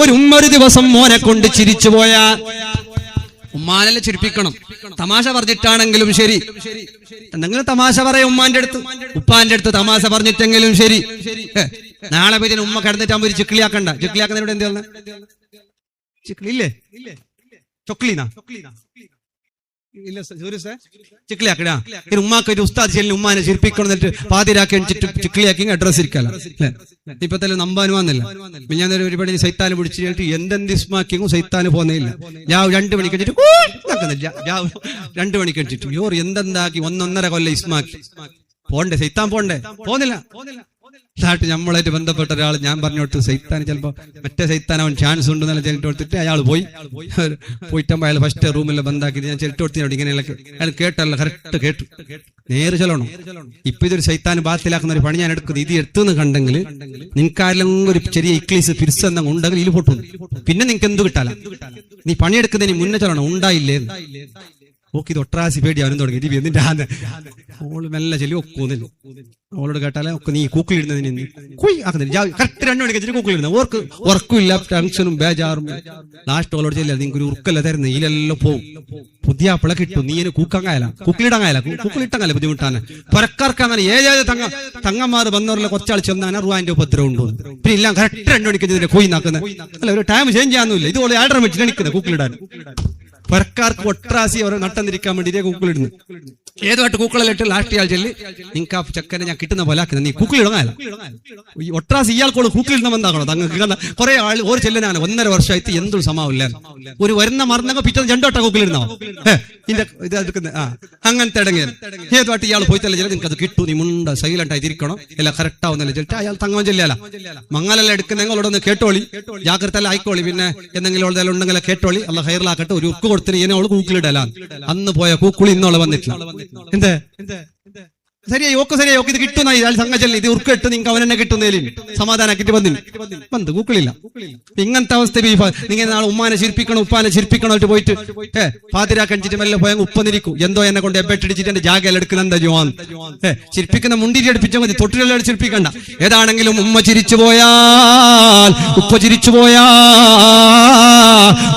ഒരു ഉമ്മ ഒരു ദിവസം മോനെ കൊണ്ട് ചിരിച്ചു പോയാൽ, ഉമ്മാനല്ലേ ചിരിപ്പിക്കണം, തമാശ പറഞ്ഞിട്ടാണെങ്കിലും ശരി. എന്തെങ്കിലും തമാശ പറയാം ഉമ്മാന്റെ അടുത്ത്, ഉപ്പാന്റെ അടുത്ത് തമാശ പറഞ്ഞിട്ടെങ്കിലും ശരി. നാളെ പോയി ഉമ്മ കിടന്നിട്ടാകുമ്പോ ഒരു ചിക്കിളിയാക്കണ്ട. ചിക്കിളിയാക്കുന്നതിനോട് എന്ത് പറഞ്ഞ ചിക്കിളില്ലേ? ചൊക്ലീനാ ഇല്ല ചിക്കിളിയാക്കടാ. ഉമ്മാക്ക് ഒരു ഉസ്താദ് ചെല്ലിന് ഉമ്മാനെ ചിരിപ്പിക്കണം, എന്നിട്ട് പാതിരാക്കി ചിക്കിളിയാക്കി അഡ്രസ് ഇരിക്കല. ഇപ്പൊ തന്നെ നമ്പാനും വന്നില്ല. ഞാൻ ഒരുപാട് സൈത്താന് പിടിച്ചിട്ട് എന്തെന്ത് ഇസ്മാക്കിയും സൈത്താന് പോന്നില്ല. ഞാൻ 2 മണിക്ക് വെച്ചിട്ട് 2 മണിക്ക് വെച്ചിട്ട് യോർ എന്തെന്താക്കി 1.5 കൊല്ലം ഇസ്മാക്കി. പോണ്ടേ സൈത്താൻ പോണ്ടേ? പോന്നില്ല. നാട്ടിൽ നമ്മളായിട്ട് ബന്ധപ്പെട്ട ഒരാൾ ഞാൻ പറഞ്ഞോട്ട് സൈത്താൻ ചിലപ്പോ മറ്റേ സൈത്താൻ അവൻ ചാൻസ് ഉണ്ടെന്നല്ല ചെലിട്ട് കൊടുത്തിട്ട് അയാൾ പോയിട്ടാകുമ്പോൾ അയാൾ ഫസ്റ്റ് റൂമിൽ ബന്ധാക്കി ഞാൻ ചെലിട്ട് കൊടുത്തിനോട് ഇങ്ങനെയൊക്കെ അയാൾ കേട്ടല്ല കറക്റ്റ് കേട്ടു നേരെ ചെല്ലണം. ഇപ്പൊ ഇതൊരു സൈത്താൻ ബാത്തിലാക്കുന്ന ഒരു പണി ഞാൻ എടുക്കുന്നത്. ഇത് എടുത്തുനിന്ന് കണ്ടെങ്കിൽ നിനക്കാരെല്ലാം ഒരു ചെറിയ ഇക്ലീസ് പിരിച്ചെന്തെങ്കിലും ഉണ്ടെങ്കിൽ ഇതിൽ പൊട്ടു. പിന്നെ നിനക്ക് എന്ത് കിട്ടാല? നീ പണിയെടുക്കുന്നതിന് മുന്നേ ചെല്ലണം. ഉണ്ടായില്ലേ ഓക്കെ ഇത് ഒട്രാസി പേടി അവനും തുടങ്ങി. ഇത് എന്നിട്ട് ഓള് മെല്ലെ ചെല്ലി ഒക്കുന്നില്ല. അവളോട് കേട്ടാലേ ഒക്കെ നീ കൂക്കിലിടുന്നതിന് കറക്റ്റ് 2 മണിക്ക് വെച്ചിട്ട് കൂക്കിലിടുന്നത്. ഓർക്ക് ഉറക്കില്ല, ടെൻഷനും ബേജാറും. ലാസ്റ്റ് ഓളോട് ചെല്ല നിങ്ങൾക്ക് ഒരു ഉറുക്കല്ല തരുന്നത്. ഇതിലെല്ലാം പോവും. പുതിയ പിള കിട്ടും. നീ കൂക്കാങ്ങായല കൂക്കിലിട്ടങ്ങാല ബുദ്ധിമുട്ടാണ്. പുരക്കാർക്ക് അങ്ങനെ ഏത് തങ്ങന്മാർ വന്നവരിലെ കുറച്ചാൾ ചെന്നാണ് റുവാന്റെ ഉപദ്രവം ഉണ്ടോ. പിന്നെ ഇല്ല കറക്റ്റ് 2 മണിക്ക് വെച്ചിട്ട് കോയി നാക്കുന്നത്. അല്ല ഒരു ടൈം ചേഞ്ച് ചെയ്യാനൊന്നുമില്ല. ഇതുപോലെ 1.5 വെച്ചിട്ട് എണിക്കുന്നത് കൂക്കിലിടാൻ. പുരക്കാർക്ക് ഒട്രാസി അവരെ നട്ടന്നിരിക്കാൻ വേണ്ടി കൂക്കിലിടുന്നു. ഏതുമായിട്ട് കൂക്കളിലിട്ട് ലാസ്റ്റ് ഇയാൾ ചെല്ലി നിങ്ങൾക്ക് ആ ചക്കനെ ഞാൻ കിട്ടുന്ന പോലെ ആക്കുന്നത്. നീ കൂക്കിലിടങ്ങാല ഈ ഒട്രാസി ഇയാൾക്കോട് കൂക്കിലിടുന്ന ബന്ധാകണോ? തങ്ങൾക്ക് കുറെ ആൾ ഒരു ചെല്ലനാണ് 1.5 വർഷമായിട്ട് എന്തൊരു സമാവില്ല. ഒരു വരുന്ന മറന്നങ്ങ് പിറ്റേന്ന് 2 വട്ടം കൂക്കിലിടുന്നോ ഇത് എടുക്കുന്നത്. അങ്ങനത്തെ ഇടങ്ങിയ ഏതുമായിട്ട് ഇയാൾ പോയി തല്ല നിങ്ങൾക്ക് അത് കിട്ടും. നീ മുണ്ട സൈലന്റ് ആയി തിരിക്കണം. എല്ലാം കറക്റ്റ് ആവുന്നല്ലേ ചെല്ലിട്ട് അയാൾ തങ്ങാൻ ചെല്ലാല. മങ്ങലെല്ലാം എടുക്കുന്നെങ്കിലോടൊന്ന് കേട്ടോളി, ജാഗ്രത എല്ലാം ആയിക്കോളി. പിന്നെ എന്തെങ്കിലും ഉണ്ടെങ്കിൽ കേട്ടോളി. അല്ല ഹൈറിലാക്കട്ടെ. ഒരു ഉക്ക് കൊടുത്തിന് ഇങ്ങനെ അവള് കൂക്കിലിടലാ. അന്ന് പോയ കൂക്കുളി ഇന്നോളെ വന്നിട്ടില്ല. എന്തേ ശരിയായി ഓക്കെ ശരിയായി ഓക്കെ ഇത് കിട്ടുന്ന ഇയാൾ സംഘച്ചല്ലേ ഇത് ഉറുക്കിട്ട് നിങ്ങൾക്ക് അവൻ തന്നെ കിട്ടുന്നതിലും സമാധാനാക്കിട്ട് വന്ന് കൂക്കളില്ല. ഇങ്ങനത്തെ അവസ്ഥ നിങ്ങൾ നാളെ ഉമ്മാനെ ചിരിപ്പിക്കണം ഉപ്പാനെ ചിരിപ്പിക്കണോട്ട് പോയിട്ട് പാതിരാക്കണിച്ചിട്ട് മെല്ലെ പോയാൽ ഉപ്പന്നിരിക്കും. എന്തോ എന്നെ കൊണ്ട് എബെട്ടിടിച്ചിട്ട് എന്റെ ജാഗയിൽ എടുക്കുന്ന എന്താ ജോൻ ചിരിപ്പിക്കുന്ന മുണ്ടിരി അടുപ്പിച്ചാൽ മതി. തൊട്ടിലെല്ലാം ചിരിപ്പിക്കണ്ട. ഏതാണെങ്കിലും ഉമ്മ ചിരിച്ചു പോയാൽ ഉപ്പ ചിരിച്ചു പോയാ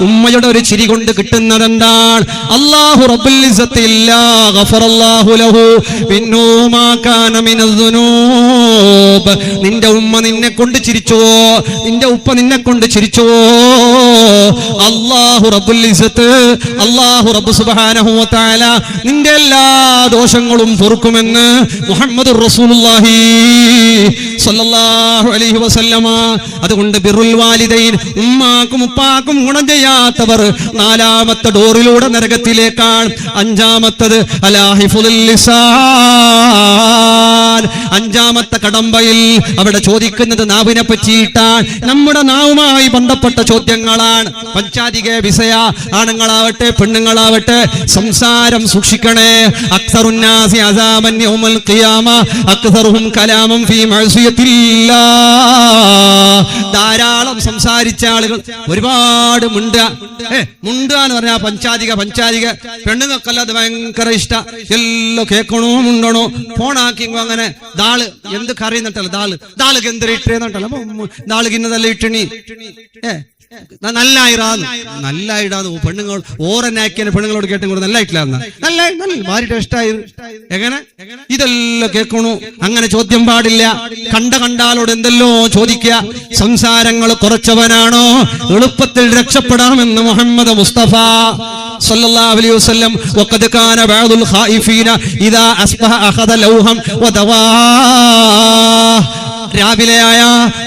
ഉമ്മയുടെ ഒരു ചിരി കൊണ്ട് കിട്ടുന്നത് എന്താണ്? അല്ലാഹു റബ്ബുൽ ഇസ്സത്തി ഇല്ലാ ഗഫറല്ലാഹു ലഹു നിന്റെ ഉമ്മ നിന്നെ കൊണ്ട് ചിരിച്ചുവോ, നിന്റെ ഉപ്പ നിന്നെ കൊണ്ട് ചിരിച്ചുവോ, അല്ലാഹു റബ്ബുൽ ഇസ്സത്ത് അല്ലാഹു റബ്ബ് സുബ്ഹാനഹു വ തആല നിന്റെ എല്ലാ ദോഷങ്ങളും പൊറുക്കുമെന്ന് മുഹമ്മദുർ റസൂലുള്ളാഹി സ്വല്ലല്ലാഹു അലൈഹി വസല്ലമ. അതുകൊണ്ട് ബിറുൽ വാലിദൈൻ ഉമ്മാക്കും ഉപ്പാക്കും ഗുണം ചെയ്യാത്തവർ 4ാമത്തെ ഡോറിലൂടെ നരകത്തിലേക്കാണ്. 5ാമത്തത് അലാഹിഫുൽ ലിസാൻ 5ാമത്തെ കടമ്പയിൽ അവിടെ ചോദിക്കുന്നത് നാവിനെ പറ്റിയിട്ടാണ്. നമ്മുടെ നാവുമായി ബന്ധപ്പെട്ട ചോദ്യങ്ങളാണ്. പഞ്ചാധിക വിഷയ ആണുങ്ങളാവട്ടെ പെണ്ണുങ്ങളാവട്ടെ സംസാരം സൂക്ഷിക്കണേ. അക്സറുന്നാസി അസാബൻ യൗമൽ ഖിയാമ അക്സറുഹും കലാമൻ ഫീ മഅസിയത്തില്ലാഹ്. ധാരാളം സംസാരിച്ച ആളുകൾ ഒരുപാട് മുണ്ടാന്ന് പറഞ്ഞാൽ പഞ്ചാധിക പെണ്ണുങ്ങൾക്കല്ലാതെ ഭയങ്കര ഇഷ്ട. എല്ലാം കേൾക്കണോ മുണ്ടണോ ഫോണാക്കി അങ്ങനെ ദാള് എന്ത് കറി എന്നിട്ടല്ല ദാൾക്ക് എന്തൊരു ഇട്ടേന്നിട്ടല്ല ദാൾക്ക് ഇന്നതല്ല ഇട്ടണി നല്ലായിടാന്ന് പെണ്ണുങ്ങൾ ഓറനാക്കിയ പെണ്ണുങ്ങളോട് കേട്ടും കൂടെ നല്ലായിട്ടില്ലാന്ന നല്ല ഭാര്യ ടേസ്റ്റായി എങ്ങനെ ഇതെല്ലാം കേൾക്കണു. അങ്ങനെ ചോദ്യം പാടില്ല. കണ്ടാലോട് എന്തെല്ലോ ചോദിക്കുക. സംസാരങ്ങൾ കുറച്ചവനാണോ എളുപ്പത്തിൽ രക്ഷപ്പെടാമെന്ന് മുഹമ്മദ് മുസ്തഫ സല്ലല്ലാഹു അലൈഹി വസല്ലം. വഖദ് കാന ബഅദുൽ ഖായിഫീന ഇദാ അസ്ബഹ അഖദ ലൗഹം വദവാ. രാവിലെയായ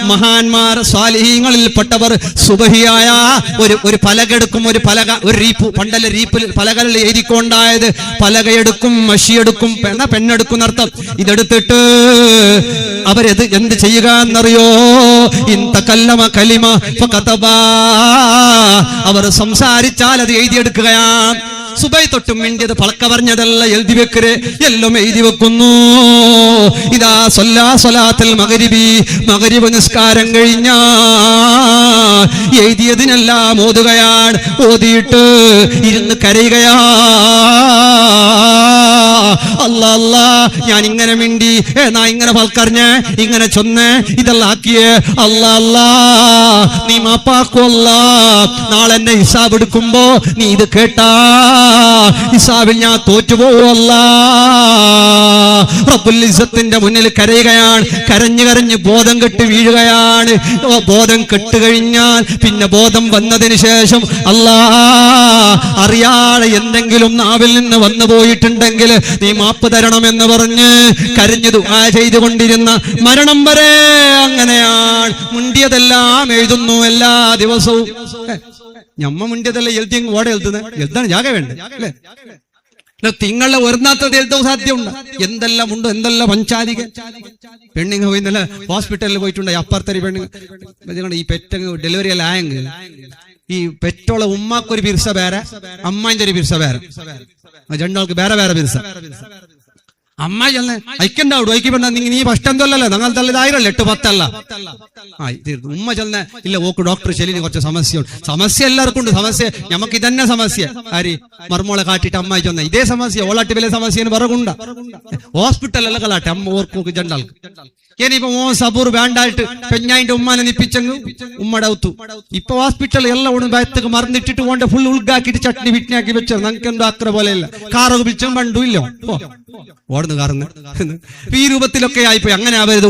മഹാന്മാർ സ്വാലിഹീങ്ങളിൽപ്പെട്ടവർ സുബഹിയായ ഒരു പലകെടുക്കും. ഒരു റീപ്പ് പണ്ടല്ല റീപ്പിൽ പലകളിൽ എഴുതിക്കൊണ്ടായത് പലകയെടുക്കും മഷിയെടുക്കും പെണ്ണെടുക്കും എന്നർത്ഥം. ഇതെടുത്തിട്ട് അവരെത് എന്ത് ചെയ്യുക എന്നറിയോ? ഇൻതകല്ലമ കലിമ ഫകതബാ. അവർ സംസാരിച്ചാൽ അത് എഴുതിയെടുക്കുകയാണ്. സുബൈ തൊട്ടും മിണ്ടിയത് പളക്ക പറഞ്ഞതല്ല എഴുതി വെക്കര് എല്ലാം എഴുതി വെക്കുന്നു. ഇതാ സ്വലാത്തുൽ മഗ്രിബി മഗ്രിബ് നിസ്കാരം കഴിഞ്ഞാ എഴുതിയതിനെല്ലാം ഓതുകയാണ്. ഓതിയിട്ട് ഇരുന്ന് കരയുകയാ. അല്ലാ അല്ലാ ഞാൻ ഇങ്ങനെ മിണ്ടി നാ ഇങ്ങനെ പൽക്കറിഞ്ഞ് ഇങ്ങനെ ചൊന്ന് ഇതെല്ലാം ആക്കിയേ അല്ലാ അല്ലാ നീ മാപ്പാക്കുവല്ല. നാളെ എന്നെ ഹിസാബ് എടുക്കുമ്പോ നീ ഇത് കേട്ടാ ഹിസാബിൽ ഞാൻ തോറ്റുപോവല്ല. റബ്ബുൽ ഇസ്സത്തിന്റെ മുന്നിൽ കരയുകയാണ്. കരഞ്ഞ് ബോധം കെട്ട് വീഴുകയാണ്. ബോധം കെട്ടുകഴിഞ്ഞാൽ പിന്നെ ബോധം വന്നതിന് ശേഷം അല്ലാ അറിയാതെ എന്തെങ്കിലും നാവിൽ നിന്ന് വന്നു പോയിട്ടുണ്ടെങ്കിൽ നീ മാപ്പ് തരണമെന്ന് പറഞ്ഞ് കരഞ്ഞു ദുആ ചെയ്തുകൊണ്ടിരുന്ന മരണം വരെ അങ്ങനെയാണ്. മുണ്ടിയതെല്ലാം എഴുതുന്നു എല്ലാ ദിവസവും. ഞമ്മ മുണ്ടിയതെല്ലാം എഴുതി ഓടെ എഴുതുന്നത് എഴുതാണ് ജാഗ വേണ്ടേ അല്ലേ? തിങ്ങളെ ഒരുന്നാത്തത് എഴുതോ സാധ്യമുണ്ട്. എന്തെല്ലാം ഉണ്ട്, എന്തെല്ലാം പഞ്ചാരിക പെണ്ണുങ്ങ പോയി ഇന്നലെ ഹോസ്പിറ്റലിൽ പോയിട്ടുണ്ടായി. അപ്പുറത്തെ പെണ്ണുങ്ങൾ ഈ പെറ്റങ്ങ് ഡെലിവറി എല്ലാം ആയെങ്കിൽ ഈ പെറ്റോളെ ഉമ്മാക്കൊരു പിരിസ വേറെ, അമ്മായിന്റെ ഒരു പിരിസ വേറെ, രണ്ടാൾക്ക് വേറെ വേറെ പിരിസ. അമ്മായി ചെന്നെ അയക്കണ്ടാവും അയക്കണ്ട, നീ ഫസ്റ്റ് എന്തല്ലേ നിങ്ങൾ തല്ലതായിരല്ലേ 8-10 അല്ല. ഉമ്മ ചെന്നെ ഇല്ല ഓക്ക് ഡോക്ടർ ശരിന് കുറച്ച് സമസ്യയുണ്ട്. സമസ്യ എല്ലാവർക്കും ഉണ്ട്. സമസ്യ നമുക്ക് ഇതന്നെ സമസ്യ. ആര് മർമോളെ കാട്ടിട്ട് അമ്മായി ചെന്ന ഇതേ സമസ്യ ഓളാട്ടി വലിയ സമസ്യ പറകുണ്ട. ഹോസ്പിറ്റലല്ല കളാട്ടെ അമ്മ ഓർക്ക് രണ്ടാൾക്ക്. ഇനിയിപ്പോ ഓ സബൂർ വേണ്ടായിട്ട് പെഞ്ഞായിന്റെ ഉമ്മാനെ നിപ്പിച്ചെങ്കു ഉമ്മടെ ഔത്തു. ഇപ്പൊ ഹോസ്പിറ്റൽ എല്ലാം ഒന്ന് ബാഗത്തേക്ക് മറന്നിട്ടിട്ട് കൊണ്ട് ഫുൾ ഉൾഗാക്കിട്ട് ചട്നി വിറ്റ്നാക്കി വെച്ചത്. നമുക്ക് എന്തോ അത്ര പോലെയല്ല. കാറൊക്കെ പിടിച്ചും പണ്ടും ഇല്ലോ ഓടുന്നു കാറുന്നു. ഈ രൂപത്തിലൊക്കെ ആയിപ്പോയി. അങ്ങനെ ആവരുത്.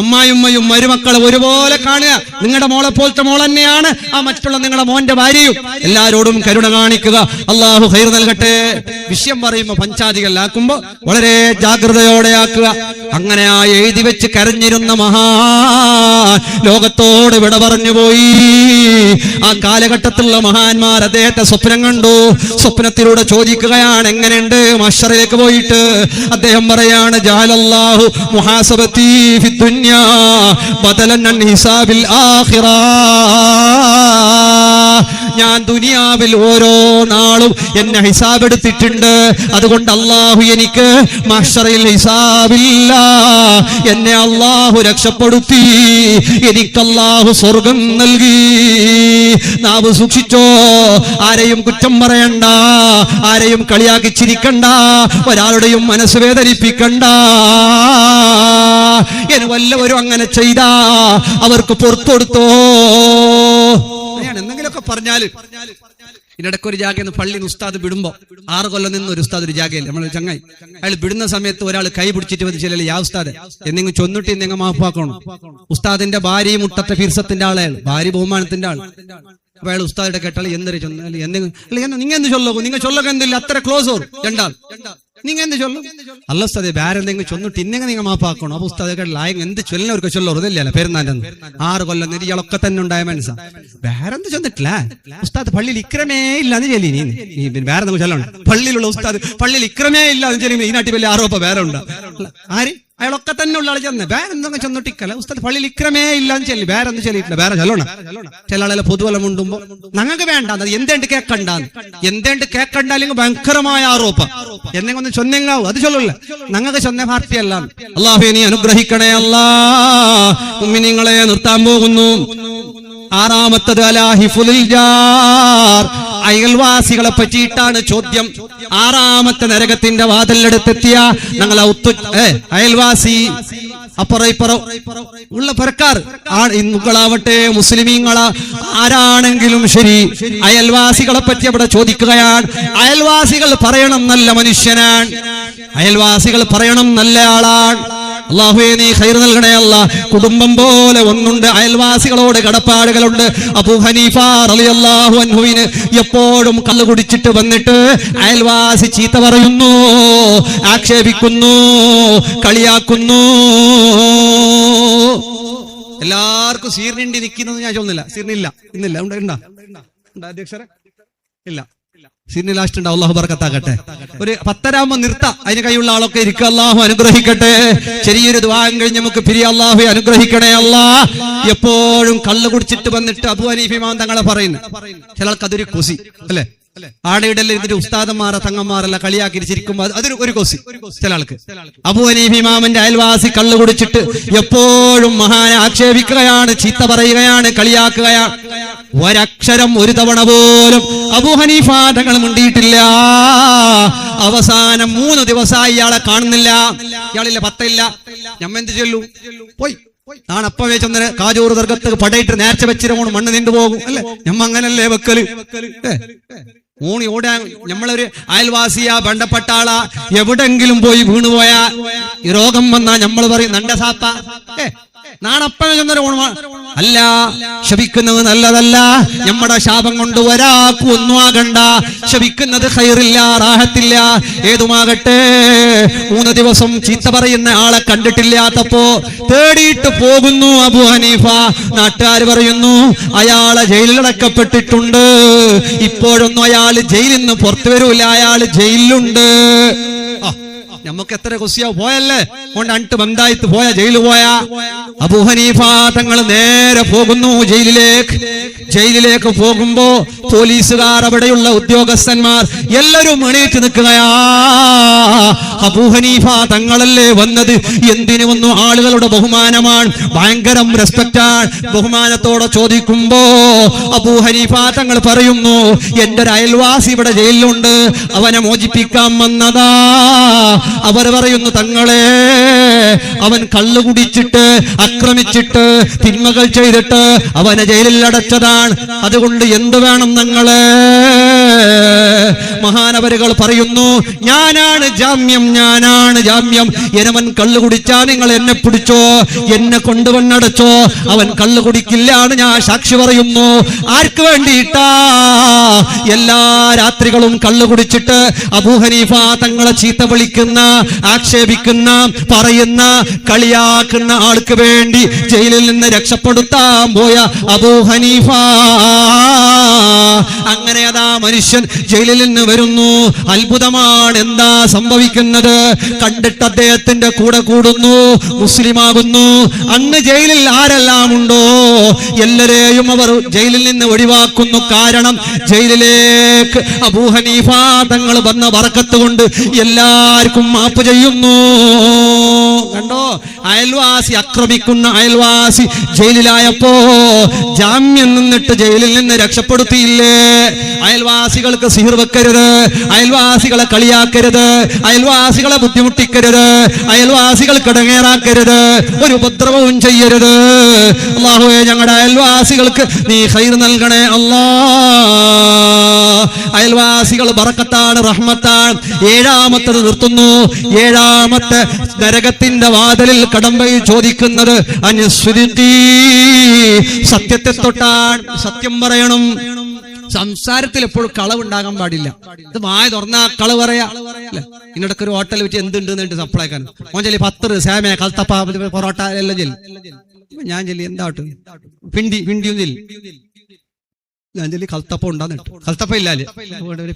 അമ്മായിമ്മയും മരുമക്കളെ ഒരുപോലെ കാണുക. നിങ്ങളുടെ മോളെ പോലത്തെ മോൾ തന്നെയാണ് ആ മറ്റുള്ള നിങ്ങളുടെ മോന്റെ ഭാര്യയും. എല്ലാരോടും കരുണ കാണിക്കുക. അള്ളാഹു ഖൈർ നൽകട്ടെ. വിഷയം പറയുമ്പോ പഞ്ചാതികളാക്കുമ്പോ വളരെ ജാഗ്രതയോടെ ആക്കുക. അങ്ങനെ ആ എഴുതി വെച്ച് കരഞ്ഞിരുന്ന മഹാൻ ലോകത്തോട് വിട പറഞ്ഞു പോയി. ആ കാലഘട്ടത്തിലുള്ള മഹാന്മാർ അദ്ദേഹത്തെ സ്വപ്നം കണ്ടു. സ്വപ്നത്തിലൂടെ ചോദിക്കുകയാണ് എങ്ങനെയുണ്ട് മഹ്ശറിലേക്ക് പോയിട്ട്. അദ്ദേഹം പറയാണ് ജഅലല്ലാഹു മുഹാസബതി ഫിദ്ദുനിയാ ബദലൻ അൻ ഹിസാബിൽ ആഖിറ. ഞാൻ ദുനിയാവിൽ ഓരോ നാളും എന്നെ ഹിസാബ് എടുത്തിട്ടുണ്ട്. അതുകൊണ്ട് അള്ളാഹു എനിക്ക് മഹ്ശറിൽ ഹിസാബില്ല. എന്നെ അള്ളാഹു രക്ഷപ്പെടുത്തി. എനിക്ക് അള്ളാഹു സ്വർഗം നൽകി. നാവ് സൂക്ഷിച്ചോ. ആരെയും കുറ്റം പറയണ്ട, ആരെയും കളിയാക്കി ചിരിക്കണ്ട, ഒരാളുടെയും മനസ്സ് വേദനിപ്പിക്കണ്ട. എന്ന് വല്ലവരും അങ്ങനെ ചെയ്താ അവർക്ക് പുറത്തു കൊടുത്തോ. ഞാൻ എന്തെങ്കിലുമൊക്കെ പറഞ്ഞാല് ഇതിനിടയ്ക്ക് ഒരു ജാഗയെന്ന് പള്ളിയിൽ ഉസ്താദ് വിടുമ്പോ 6 കൊല്ലം നിന്ന് ഒരു ഉസ്താദ് ഒരു ജാഗയിൽ നമ്മൾ ചങ്ങായി അയാൾ വിടുന്ന സമയത്ത് ഒരാൾ കൈ പിടിച്ചിട്ട് വന്നിച്ചില്ല യാ ഉസ്താദ് എന്തെങ്കിലും ചൊന്നിട്ട് എന്തെങ്കിലും മാപ്പാക്കണം. ഉസ്താദിന്റെ ഭാര്യയും മുട്ടത്തെ ഫീർസത്തിന്റെ ആളയാൾ, ഭാര്യ ബഹുമാനത്തിന്റെ ആൾ. അപ്പൊ അയാൾ ഉസ്താദിന്റെ കേട്ടാൽ എന്തൊരു ചൊന്നാല് എന്തെങ്കിലും നിങ്ങൾ എന്ത് ചൊല്ലോ, നിങ്ങൾ ചൊല്ലൊക്കെ എന്തില്ല അത്ര ക്ലോസ് ഓർ രണ്ടാൾ നിങ്ങൾ എന്ത് ചൊല്ലും. അല്ല ഉസ്താദെ വേറെ എന്തെങ്കിലും ചൊന്നിട്ട് ഇന്നെങ്കിൽ നിങ്ങൾ മാപ്പാക്കണം. അപ്പൊ ഉസ്താദ് കേട്ടില്ല എന്ത് ചൊല്ലവർക്ക് ചൊല്ലോറില്ല പെരുന്നാൻ്റെ 6 കൊല്ലം ഇയാളൊക്കെ തന്നെ ഉണ്ടായ മനസ്സാ. വേറെന്ത് ചൊന്നിട്ടില്ല ഉസ്താദ് പള്ളിയിൽ ഇക്രമേ ഇല്ലാന്ന് ചൊല്ലി. നീ വേറെ എന്തെങ്കിലും ചൊല്ലണം. പള്ളിയിലുള്ള ഉസ്താദ് പള്ളിയിൽ ഇക്രമേ ഇല്ലാന്ന് ചൊല്ലി ഈ നാട്ടിൽ വലിയ ആരോപ വേറെ ഉണ്ട്. ആര് അയാളൊക്കെ തന്നെ ഉള്ള ആൾ ചെന്ന് വേറെ എന്തെങ്കിലും ചൊന്നിട്ടിക്കല ഉസ്താദ് പള്ളിയിൽ ഇക്രമേ ഇല്ലാന്ന് ചൊല്ലി. വേറെ ഒന്നും ചൊല്ലിയിട്ടില്ല. വേറെ ചൊല്ലണം. ചില ആളെ പൊതുവലം ഉണ്ടുമ്പോ ഞങ്ങൾക്ക് വേണ്ട എന്തേണ്ട് കേക്കണ്ടാന്ന്. എന്തേണ്ട് കേക്കണ്ട അല്ലെങ്കിൽ ഭയങ്കരമായ ആരോപ എന്തെങ്കിലും ഒന്ന് ചൊന്നെങ്കാവും. അത് ചൊല്ലൂല്ല. ഞങ്ങൾക്ക് ചൊന്ന പാർട്ടിയല്ല. അല്ലാഹു നീ അനുഗ്രഹിക്കണേ. മുഅ്മിനീങ്ങളെ നിർത്താൻ പോകുന്നു. 6ാമത്തത് അലാ ഹിഫ്ളുൽ ജാർ. അയൽവാസികളെ പറ്റിയിട്ടാണ് ചോദ്യം. 6ാമത്തെ നരകത്തിന്റെ വാതിലെടുത്തെത്തിയ ഞങ്ങൾ അയൽവാസി അപ്പുറം ഇപ്പുറം ഉള്ള പരക്കാർ ഹിന്ദുക്കളാവട്ടെ മുസ്ലിമീങ്ങളാ ആരാണെങ്കിലും ശരി അയൽവാസികളെ പറ്റി അവിടെ ചോദിക്കുകയാണ്. അയൽവാസികൾ പറയണം നല്ല മനുഷ്യനാണ്, അയൽവാസികൾ പറയണം നല്ല ആളാണ്. അല്ലാഹുവേ നീ ഖൈർ നൽകണേ അല്ലാ. കുടുംബം പോലെ ഒന്നുണ്ട്, അയൽവാസികളോട് കടപ്പാടുകളുണ്ട്. അബൂ ഹനീഫ റളിയല്ലാഹു അൻഹുവിന് എപ്പോഴും കള്ളു കുടിച്ചിട്ട് വന്നിട്ട് അയൽവാസി ചീത്ത പറയുന്നു, ആക്ഷേപിക്കുന്നു, കളിയാക്കുന്നു. എല്ലാവർക്കും സീർണിണ്ടി നിൽക്കുന്നത് ഞാൻ ചൊന്നില്ല. സീർണില്ല ഇന്നില്ല. ഉണ്ടാ അധ്യക്ഷരെ ഇല്ല. സീനി ലാസ്റ്റ് ഉണ്ടാവും. അല്ലാഹു ബർക്കത്താക്കട്ടെ. ഒരു 10 നിർത്താം. അതിന് കൈയുള്ള ആളൊക്കെ ഇരിക്കുക. അല്ലാഹു അനുഗ്രഹിക്കട്ടെ. ചെറിയൊരു ദുആ കഴിഞ്ഞ് നമുക്ക് പിരിയാം. അല്ലാഹു അനുഗ്രഹിക്കണേ അല്ലാ. എപ്പോഴും കള്ളു കുടിച്ചിട്ട് വന്നിട്ട് അബൂ ഹനീഫ ഇമാം തങ്ങളെ പറയുന്നു. ചിലർക്ക് അതൊരു കൊസി അല്ലെ. ആടയിടല്ലേ ഇതിന്റെ ഉസ്താദന്മാരെ തങ്ങന്മാരെല്ലാം കളിയാക്കി ചിരിക്കുമ്പോ അതൊരു ഒരു കൊസി ചില ആൾക്ക്. അബൂ ഹനീഫ ഇമാമിന്റെ അയൽവാസി കള്ളു കുടിച്ചിട്ട് എപ്പോഴും മഹാനെ ആക്ഷേപിക്കുകയാണ്, ചീത്ത പറയുകയാണ്, കളിയാക്കുകയാണ്. ഒരക്ഷരം ഒരു തവണ പോലും അബൂ ഹനീഫ തങ്ങൾ മുണ്ടിയിട്ടില്ല. അവസാനം 3 ദിവസമായി ഇയാളെ കാണുന്നില്ല. ഇയാളില്ല, പത്തില്ല. ഞമ്മെന്ത് ചൊല്ലു പോയി നാണപ്പവേ ചന്ദ്രന് കാജൂർ ദർഗത്ത് പടയിട്ട് നേർച്ച വെച്ചിരമോണ് മണ്ണ് നീണ്ടുപോകും അല്ലെ. ഞമ്മ അങ്ങനല്ലേ വെക്കല്. ഊണി ഓടാൻ നമ്മളൊരു അയൽവാസിയാ ബന്ധപ്പെട്ട ആളാ എവിടെങ്കിലും പോയി വീണുപോയാ ഈ രോഗം വന്നാ നമ്മൾ പറയും നണ്ട സാപ്പ നാണപ്പവേ ചന്ദ്രൻ അല്ല. ശപിക്കുന്നത് നല്ലതല്ല. നമ്മുടെ ശാപം കൊണ്ട് ഒരാൾക്കും ഒന്നും ആകണ്ട. ശപിക്കുന്നത് ഖൈറില്ല, റാഹത്തില്ല. ഏതുമാകട്ടെ 3 ദിവസം ചീത്ത പറയുന്ന ആളെ കണ്ടിട്ടില്ലാത്തപ്പോ തേടിയിട്ട് പോകുന്നു അബൂ ഹനീഫ. നാട്ടുകാർ പറയുന്നു അയാളെ ജയിലിലടക്കപ്പെട്ടിട്ടുണ്ട്, ഇപ്പോഴൊന്നും അയാൾ ജയിലിൽ നിന്ന് പുറത്തു വരൂല, അയാൾ ജയിലിലുണ്ട്. നമുക്ക് എത്ര കുസിയ പോയല്ലേ കൊണ്ട് അണ്ട് ബന്ധായിട്ട് പോയ ജയിലിൽ പോയ അബൂ ഹനീഫ തങ്ങൾ നേരെ പോകുന്നു ജയിലിലേക്ക് പോകുമ്പോ പോലീസുകാർ, അവിടെയുള്ള ഉദ്യോഗസ്ഥന്മാർ എല്ലാവരും എണീറ്റ് നിൽക്കുകയാ. അബൂ ഹനീഫ തങ്ങളല്ലേ വന്നത്, എന്തിനു വന്നു? ആളുകളുടെ ബഹുമാനമാണ്, ഭയങ്കരം റെസ്പെക്റ്റാണ്. ബഹുമാനത്തോടെ ചോദിക്കുമ്പോ അബൂ ഹനീഫ തങ്ങൾ പറയുന്നു എന്റെ ഒരു അയൽവാസി ഇവിടെ ജയിലിലുണ്ട്, അവനെ മോചിപ്പിക്കാൻ വന്നതാ. അവർ പറയുന്നു തങ്ങളെ, അവൻ കള്ളു കുടിച്ചിട്ട് ആക്രമിച്ചിട്ട് തിന്മകൾ ചെയ്തിട്ട് അവനെ ജയിലിൽ അടച്ചതാണ്, അതുകൊണ്ട് എന്ത് വേണം തങ്ങളെ? മഹാനവരുകൾ പറയുന്നു ഞാനാണ് ജാമ്യം. അവൻ കള്ളു കുടിച്ചാ നിങ്ങൾ എന്നെ പിടിച്ചോ, എന്നെ കൊണ്ടുവന്നടച്ചോ, അവൻ കള്ളു കുടിക്കില്ലാണ് ഞാൻ സാക്ഷി പറയുന്നു. ആർക്ക് വേണ്ടിയിട്ടാ? എല്ലാ രാത്രികളും കള്ളു കുടിച്ചിട്ട് അബൂ ഹനീഫ തങ്ങളെ ചീത്ത വിളിക്കുന്ന, ആക്ഷേപിക്കുന്ന, പറയുന്ന, കളിയാക്കുന്ന ആൾക്ക് വേണ്ടി ജയിലിൽ നിന്ന് രക്ഷപ്പെടുത്താൻ പോയ അബൂ ഹനീഫ. അങ്ങനെ അതാ മനുഷ്യൻ ജയിലിൽ നിന്ന് വരുന്നു. അത്ഭുതമാണ്, എന്താ സംഭവിക്കുന്നത്? കണ്ടിട്ട് അദ്ദേഹത്തിന്റെ കൂടെ കൂടുന്നു, മുസ്ലിമാകുന്നു. അന്ന് ജയിലിൽ ആരെല്ലാം ഉണ്ടോ എല്ലാരെയും അവർ ജയിലിൽ നിന്ന് ഒഴിവാക്കുന്നു. കാരണം ജയിലിലേക്ക് അബൂ ഹനീഫ തങ്ങൾ വന്ന ബറക്കത്ത് കൊണ്ട് എല്ലാവർക്കും മാപ്പ് ചെയ്യുന്നു. കണ്ടോ, അയൽവാസി ആക്രമിക്കുന്ന അയൽവാസി ജയിലിലായപ്പോ ജാമ്യം നിന്നിട്ട് ജയിലിൽ നിന്ന് രക്ഷപ്പെടുത്തിയില്ലേ? അയൽവാസികൾക്ക് സിഹിർ വെക്കരുത്, അയൽവാസികളെ കളിയാക്കരുത്, അയൽവാസികളെ ബുദ്ധിമുട്ടിക്കരുത്, അയൽവാസികൾക്ക് ഇടങ്ങേറാക്കരുത്, ഒരു ഉപദ്രവവും ചെയ്യരുത്. അല്ലാഹുവേ, ഞങ്ങളുടെ അയൽവാസികൾക്ക് നീ ഖൈർ നൽകണേ അല്ലാ. അയൽവാസികൾ ബറക്കത്താണ്, റഹ്മത്താണ്. 7ാമത്തത് നിർത്തുന്നു. 7ാമത്തെ നരകത്തിന്റെ വാതിലിൽ കടമ്പയിൽ ചോദിക്കുന്നത് അനുസ്വരിത്തി, സത്യത്തെ തൊട്ടാണ്. സത്യം പറയണം. സംസാരത്തിൽ എപ്പോഴും കളവുണ്ടാകാൻ പാടില്ല. ഇത് വായ തുറന്നാ കളവ് പറയാ. ഇതിനിടയ്ക്ക് ഒരു ഹോട്ടൽ വെച്ച് എന്തുണ്ട് സപ്ലൈക്കാൻ ഓൻ 10 സേമ കൽത്തപ്പ പൊറോട്ട എല്ലാം ചെല്ലി. ഞാൻ ചെല്ലി എന്താട്ട് പിണ്ടിയും ചെല്ലി. ഞാൻ ചെല്ലി കൽത്തപ്പ ഉണ്ടാകുന്നുണ്ട്, കൽത്തപ്പ ഇല്ലാല്,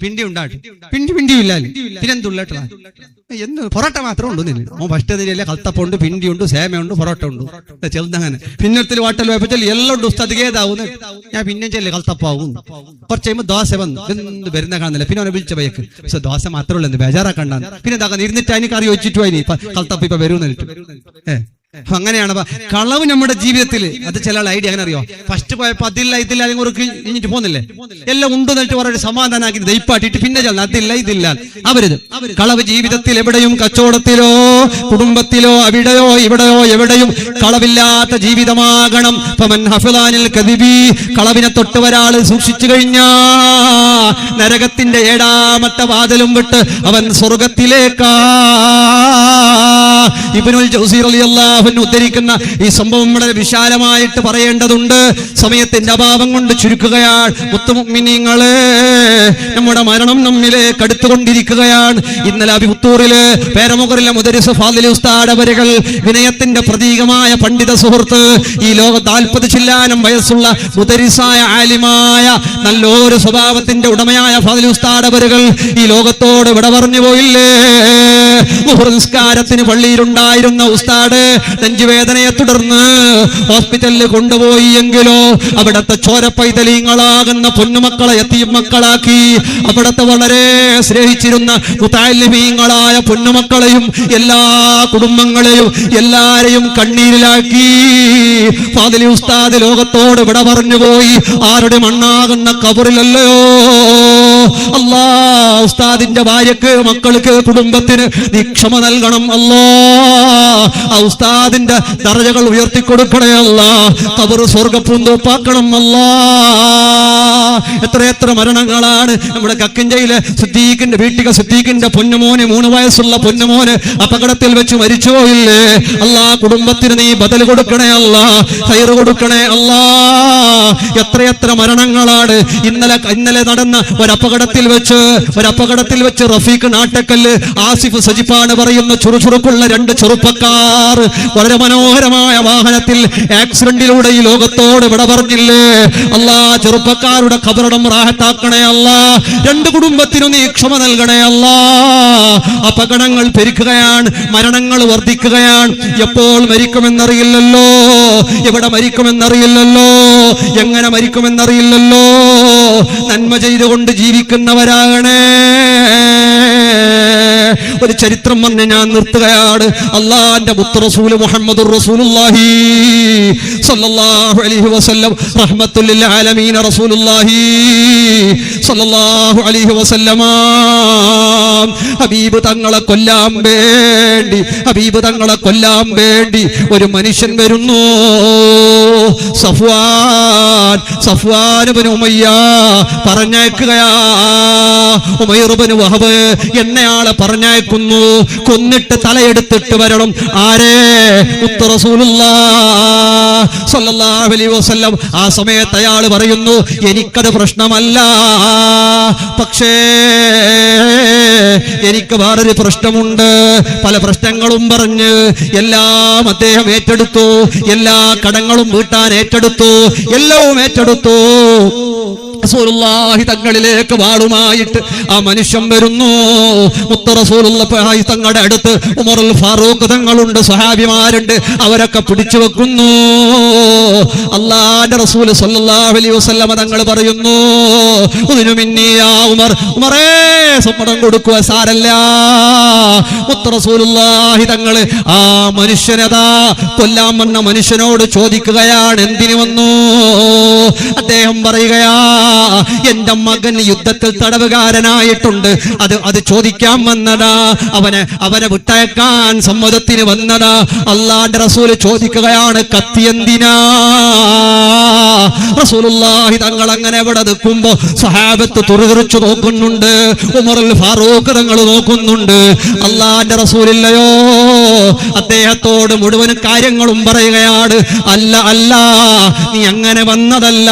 പിണ്ടി ഉണ്ടാട്ട്, പിണ്ടിയും ഇല്ലാല്, പിന്നെന്തുള്ളട്ടാ എന്ന് പൊറോട്ട മാത്രമേ ഉള്ളൂ. ഓ ഫസ്റ്റ് അതിലല്ലേ കൽത്തപ്പ ഉണ്ട്, പിണ്ടിയുണ്ട്, സേമയുണ്ട്, പൊറോട്ട ഉണ്ട്, ചെറുതങ്ങനെ. പിന്നത്തിൽ ഹോട്ടൽ പോയപ്പോ ചെല്ലി എല്ലാം ഉണ്ട്. ഉസ്താദ് ഏതാവുന്നു? ഞാൻ പിന്നെ ചെല്ലി കൽത്തപ്പാവും. കുറച്ച് കഴിയുമ്പോൾ ദോശ വന്നു, എന്ത് വരുന്ന കാണുന്നില്ല. പിന്നെ അവനെ വിളിച്ച ബൈക്ക് പക്ഷെ ദോശ മാത്രമേ ഉള്ളൂ, ബേജാറാക്കണ്ടാന്ന്. പിന്നെ എന്താക്കാൻ ഇരുന്നിട്ട് അതിന് കറി വെച്ചിട്ട് പോയി കൽത്തപ്പ ഇപ്പൊ വരുന്നിട്ട്. അങ്ങനെയാണ് കളവ് നമ്മുടെ ജീവിതത്തിൽ. അത് ചില ഐഡിയ അങ്ങനെ അറിയോ, ഫസ്റ്റ് പോയപ്പോ അതില്ല ഇതില്ല ഇഞ്ഞിട്ട് പോകുന്നില്ലേ, എല്ലാം ഉണ്ട് എന്നിട്ട് വളരെ സമാധാനാക്കി ദയിപ്പാട്ടിട്ട് പിന്നെ ചെല്ലാം അതില്ല ഇതില്ല. അവരിത് കളവ് ജീവിതത്തിൽ എവിടെയും, കച്ചവടത്തിലോ കുടുംബത്തിലോ അവിടെയോ ഇവിടെയോ എവിടെയും കളവില്ലാത്ത ജീവിതമാകണം. കളവിനെ തൊട്ട് ഒരാൾ സൂക്ഷിച്ചു കഴിഞ്ഞാ നരകത്തിന്റെ 7ാമത്തെ വാതിലും വിട്ട് അവൻ സ്വർഗത്തിലേക്കാ. ഇബ്നുൽ ജൗസി റളിയല്ലാഹു അൻഹു ഉദ്ധരിക്കുന്ന ഈ സംഭവം വളരെ വിശാലമായിട്ട് പറയേണ്ടതുണ്ട്. സമയത്തിന്റെ അഭാവം കൊണ്ട് ചുരുക്കുകയാണ്. മുത്തുമുഅ്മിനീങ്ങളെ, നമ്മുടെ മരണം നമ്മിലേക്ക് അടുത്തുകൊണ്ടിരിക്കുകയാണ്. ഇന്നലെ അബിപുത്തൂറില് പേരമുഖറിലെ മുദരിസ് ഫാദിൽ ഉസ്താദ് അവരുകൾ, വിനയത്തിന്റെ പ്രതീകമായ പണ്ഡിത സുഹൃത്ത്, ഈ ലോകത്ത് 40 ചില്ലാനം വയസ്സുള്ള മുദരിസായ ആലിമായ നല്ലൊരു സ്വഭാവത്തിന്റെ ഉടമയായ ഫാദിൽ ഉസ്താദ് അവരുകൾ ഈ ലോകത്തോട് വിട പറഞ്ഞു പോയില്ലേ? നിസ്കാരത്തിന് പള്ളിയിലുണ്ടായിരുന്ന ഉസ്താദ് നെഞ്ചുവേദനയെ തുടർന്ന് ഹോസ്പിറ്റലിൽ കൊണ്ടുപോയി. എങ്കിലോ അവിടത്തെ ചോരപ്പൈതലീങ്ങളാകുന്ന പൊന്നുമക്കളെ യതീം മക്കളാക്കി. അവിടത്തെ വളരെ സ്നേഹിച്ചിരുന്ന മുതഅല്ലിമീങ്ങളായ പൊന്നുമക്കളെയും എല്ലാ കുടുംബങ്ങളെയും എല്ലാരെയും കണ്ണീരിലാക്കി. ഫാദിലി ഉസ്താദ് ലോകത്തോട് വിട പറഞ്ഞുപോയി. ആരുടെ മണ്ണാകുന്ന ഖബറിലല്ലയോ. അല്ലാ, ഉസ്താദിന്റെ ഭാര്യക്ക്, മക്കൾക്ക്, കുടുംബത്തിന് നീ ക്ഷമ നൽകണം അല്ലാ. ആ ഉസ്താദിന്റെ ദറജകൾ ഉയർത്തിക്കൊടുക്കണേ അല്ലാ. ഖബർ സ്വർഗ്ഗപ്പൂന്തോപ്പാക്കണം അല്ലാ. എത്രയെത്ര മരണങ്ങളാണ് നമ്മുടെ കക്കിഞ്ചയിലെ സിദ്ദീഖിന്റെ വീട്ടിലെ സിദ്ദീഖിന്റെ പൊന്നുമോന്, 3 വയസ്സുള്ള പൊന്നുമോന് അപകടത്തിൽ വെച്ച് മരിച്ചുപോയില്ലേ? അല്ലാ, കുടുംബത്തിന് നീ ബദൽ കൊടുക്കണേ അല്ലാ, ഖൈർ കൊടുക്കണേ അല്ലാ. എത്രയെത്ര മരണങ്ങളാണ്. ഇന്നലെ നടന്ന ഒരു അപകട ഒരപകടത്തിൽ വെച്ച് റഫീഖ് നാട്ടക്കല്ല്, ആസിഫ് സജിപ്പാണ് പറയുന്ന ചുറുചുറുക്കുള്ള രണ്ട് ചെറുപ്പക്കാർ വളരെ മനോഹരമായ വാഹനത്തിൽ ആക്സിഡന്റിലൂടെ ഈ ലോകത്തോട് വിട പറഞ്ഞില്ലേ. അല്ലാ, ചെറുപ്പക്കാരുടെ ഖബറടം റാഹത്താക്കണേ അല്ലാ. രണ്ട് കുടുംബത്തിനും നീ ക്ഷമ നൽകണേ അല്ലാ. അപകടങ്ങൾ പെരുക്കുകയാണ്, മരണങ്ങൾ വർദ്ധിക്കുകയാണ്. എപ്പോൾ മരിക്കുമെന്നറിയില്ലല്ലോ, എവിടെ മരിക്കുമെന്നറിയില്ലല്ലോ, എങ്ങനെ മരിക്കുമെന്നറിയില്ലല്ലോ. നന്മ ചെയ്തുകൊണ്ട് ജീവിക്കുന്നവരാകണേ. ഒരു ചരിത്രം വന്ന് ഞാൻ നിർത്തുകയാണ്. അള്ളാന്റെ മുത്ത് റസൂൽ മുഹമ്മദുർ റസൂലുള്ളാഹി സ്വല്ലല്ലാഹു അലൈഹി വസല്ലം റഹ്മത്തുൽ ലിൽ ആലമീൻ റസൂലുള്ളാഹി സ്വല്ലല്ലാഹു അലൈഹി വസല്ലം ഹബീബ് തങ്ങളെ കൊല്ലാൻ വേണ്ടി ഒരു മനുഷ്യൻ വരുന്നു. സഫ്വാൻ ഇബ്നു ഉമയ്യ പറഞ്ഞയക്കുകയാ. ഉമൈർ ഇബ്നു വഹബ് എന്നയാളെ പറഞ്ഞയക്കുന്നു. കൊന്നിട്ട് തലയെടുത്തിട്ട് വരണം. ആരേ? മുത്ത് റസൂലുള്ളാഹി സ്വല്ലല്ലാഹു അലൈഹി വസല്ലം. ആ സമയത്ത് അയാൾ പറയുന്നു, എനിക്കത് പ്രശ്നമല്ല, പക്ഷേ എനിക്ക് വേറൊരു പ്രശ്നമുണ്ട്. പല പ്രശ്നങ്ങളും പറഞ്ഞ് എല്ലാം അദ്ദേഹം ഏറ്റെടുത്തു. എല്ലാ കടങ്ങളും വീട്ടാൻ ഏറ്റെടുത്തു, എല്ലാം ഏറ്റെടുത്തു. റസൂലുള്ളാഹി തങ്ങളിലേക്ക് വാളുമായിട്ട് ആ മനുഷ്യൻ വരുന്നു. മുത്ത് റസൂലുള്ളാഹി തങ്ങളുടെ അടുത്ത് ഉമറുൽ ഫാറൂഖ് തങ്ങളുണ്ട്, സ്വഹാബിമാരുണ്ട്, അവരൊക്കെ പിടിച്ചു വെക്കുന്നു. അല്ലാഹുവിന്റെ റസൂൽ സ്വല്ലല്ലാഹു അലൈഹി വസല്ലം തങ്ങൾ പറയുന്നു, ഉദിനു മിന്നി യാ ഉമർ, ഉമറേ സമ്മതം കൊടുക്കുക, സാരല്ല. മുത്ത് റസൂലുള്ളാഹി തങ്ങൾ ആ മനുഷ്യനതാ കൊല്ലാൻ വന്ന മനുഷ്യനോട് ചോദിക്കുകയാണ്, എന്തിനു വന്നു? അദ്ദേഹം പറയുകയാ, എന്റെ മകൻ യുദ്ധത്തിൽ തടവുകാരനായിട്ടുണ്ട്, അത് ചോദിക്കാൻ വന്നതാ, അവനെ വിട്ടയക്കാൻ സമ്മതത്തിന് വന്നതാ. അല്ലാഹുവിന്റെ റസൂൽ ചോദിക്കുകയാണ്, കത്തി എന്തിനാ? റസൂലുള്ളാഹി തങ്ങൾ അങ്ങനെ ഇവിടെ നിൽക്കുമ്പോ സഹാബത്ത് തുറിതുറിച്ചു നോക്കുന്നുണ്ട്, ഉമറുൽ ഫാറൂഖ് തങ്ങൾ നോക്കുന്നുണ്ട്. അല്ലാഹുവിന്റെ റസൂലില്ലയോ, അദ്ദേഹത്തോട് മുഴുവൻ കാര്യങ്ങളും പറയുകയാണ്. അല്ല, നീ അങ്ങനെ വന്നതല്ല,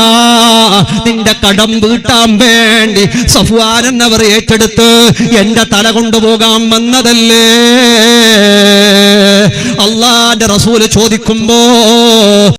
നിന്റെ കടം വീട്ടാൻ വേണ്ടി സഫ്വാൻ എന്നവർ ഏറ്റെടുത്ത് എന്റെ തല കൊണ്ടുപോകാൻ വന്നതല്ലേ. അല്ലാഹുവിന്റെ റസൂൽ ചോദിക്കുമ്പോ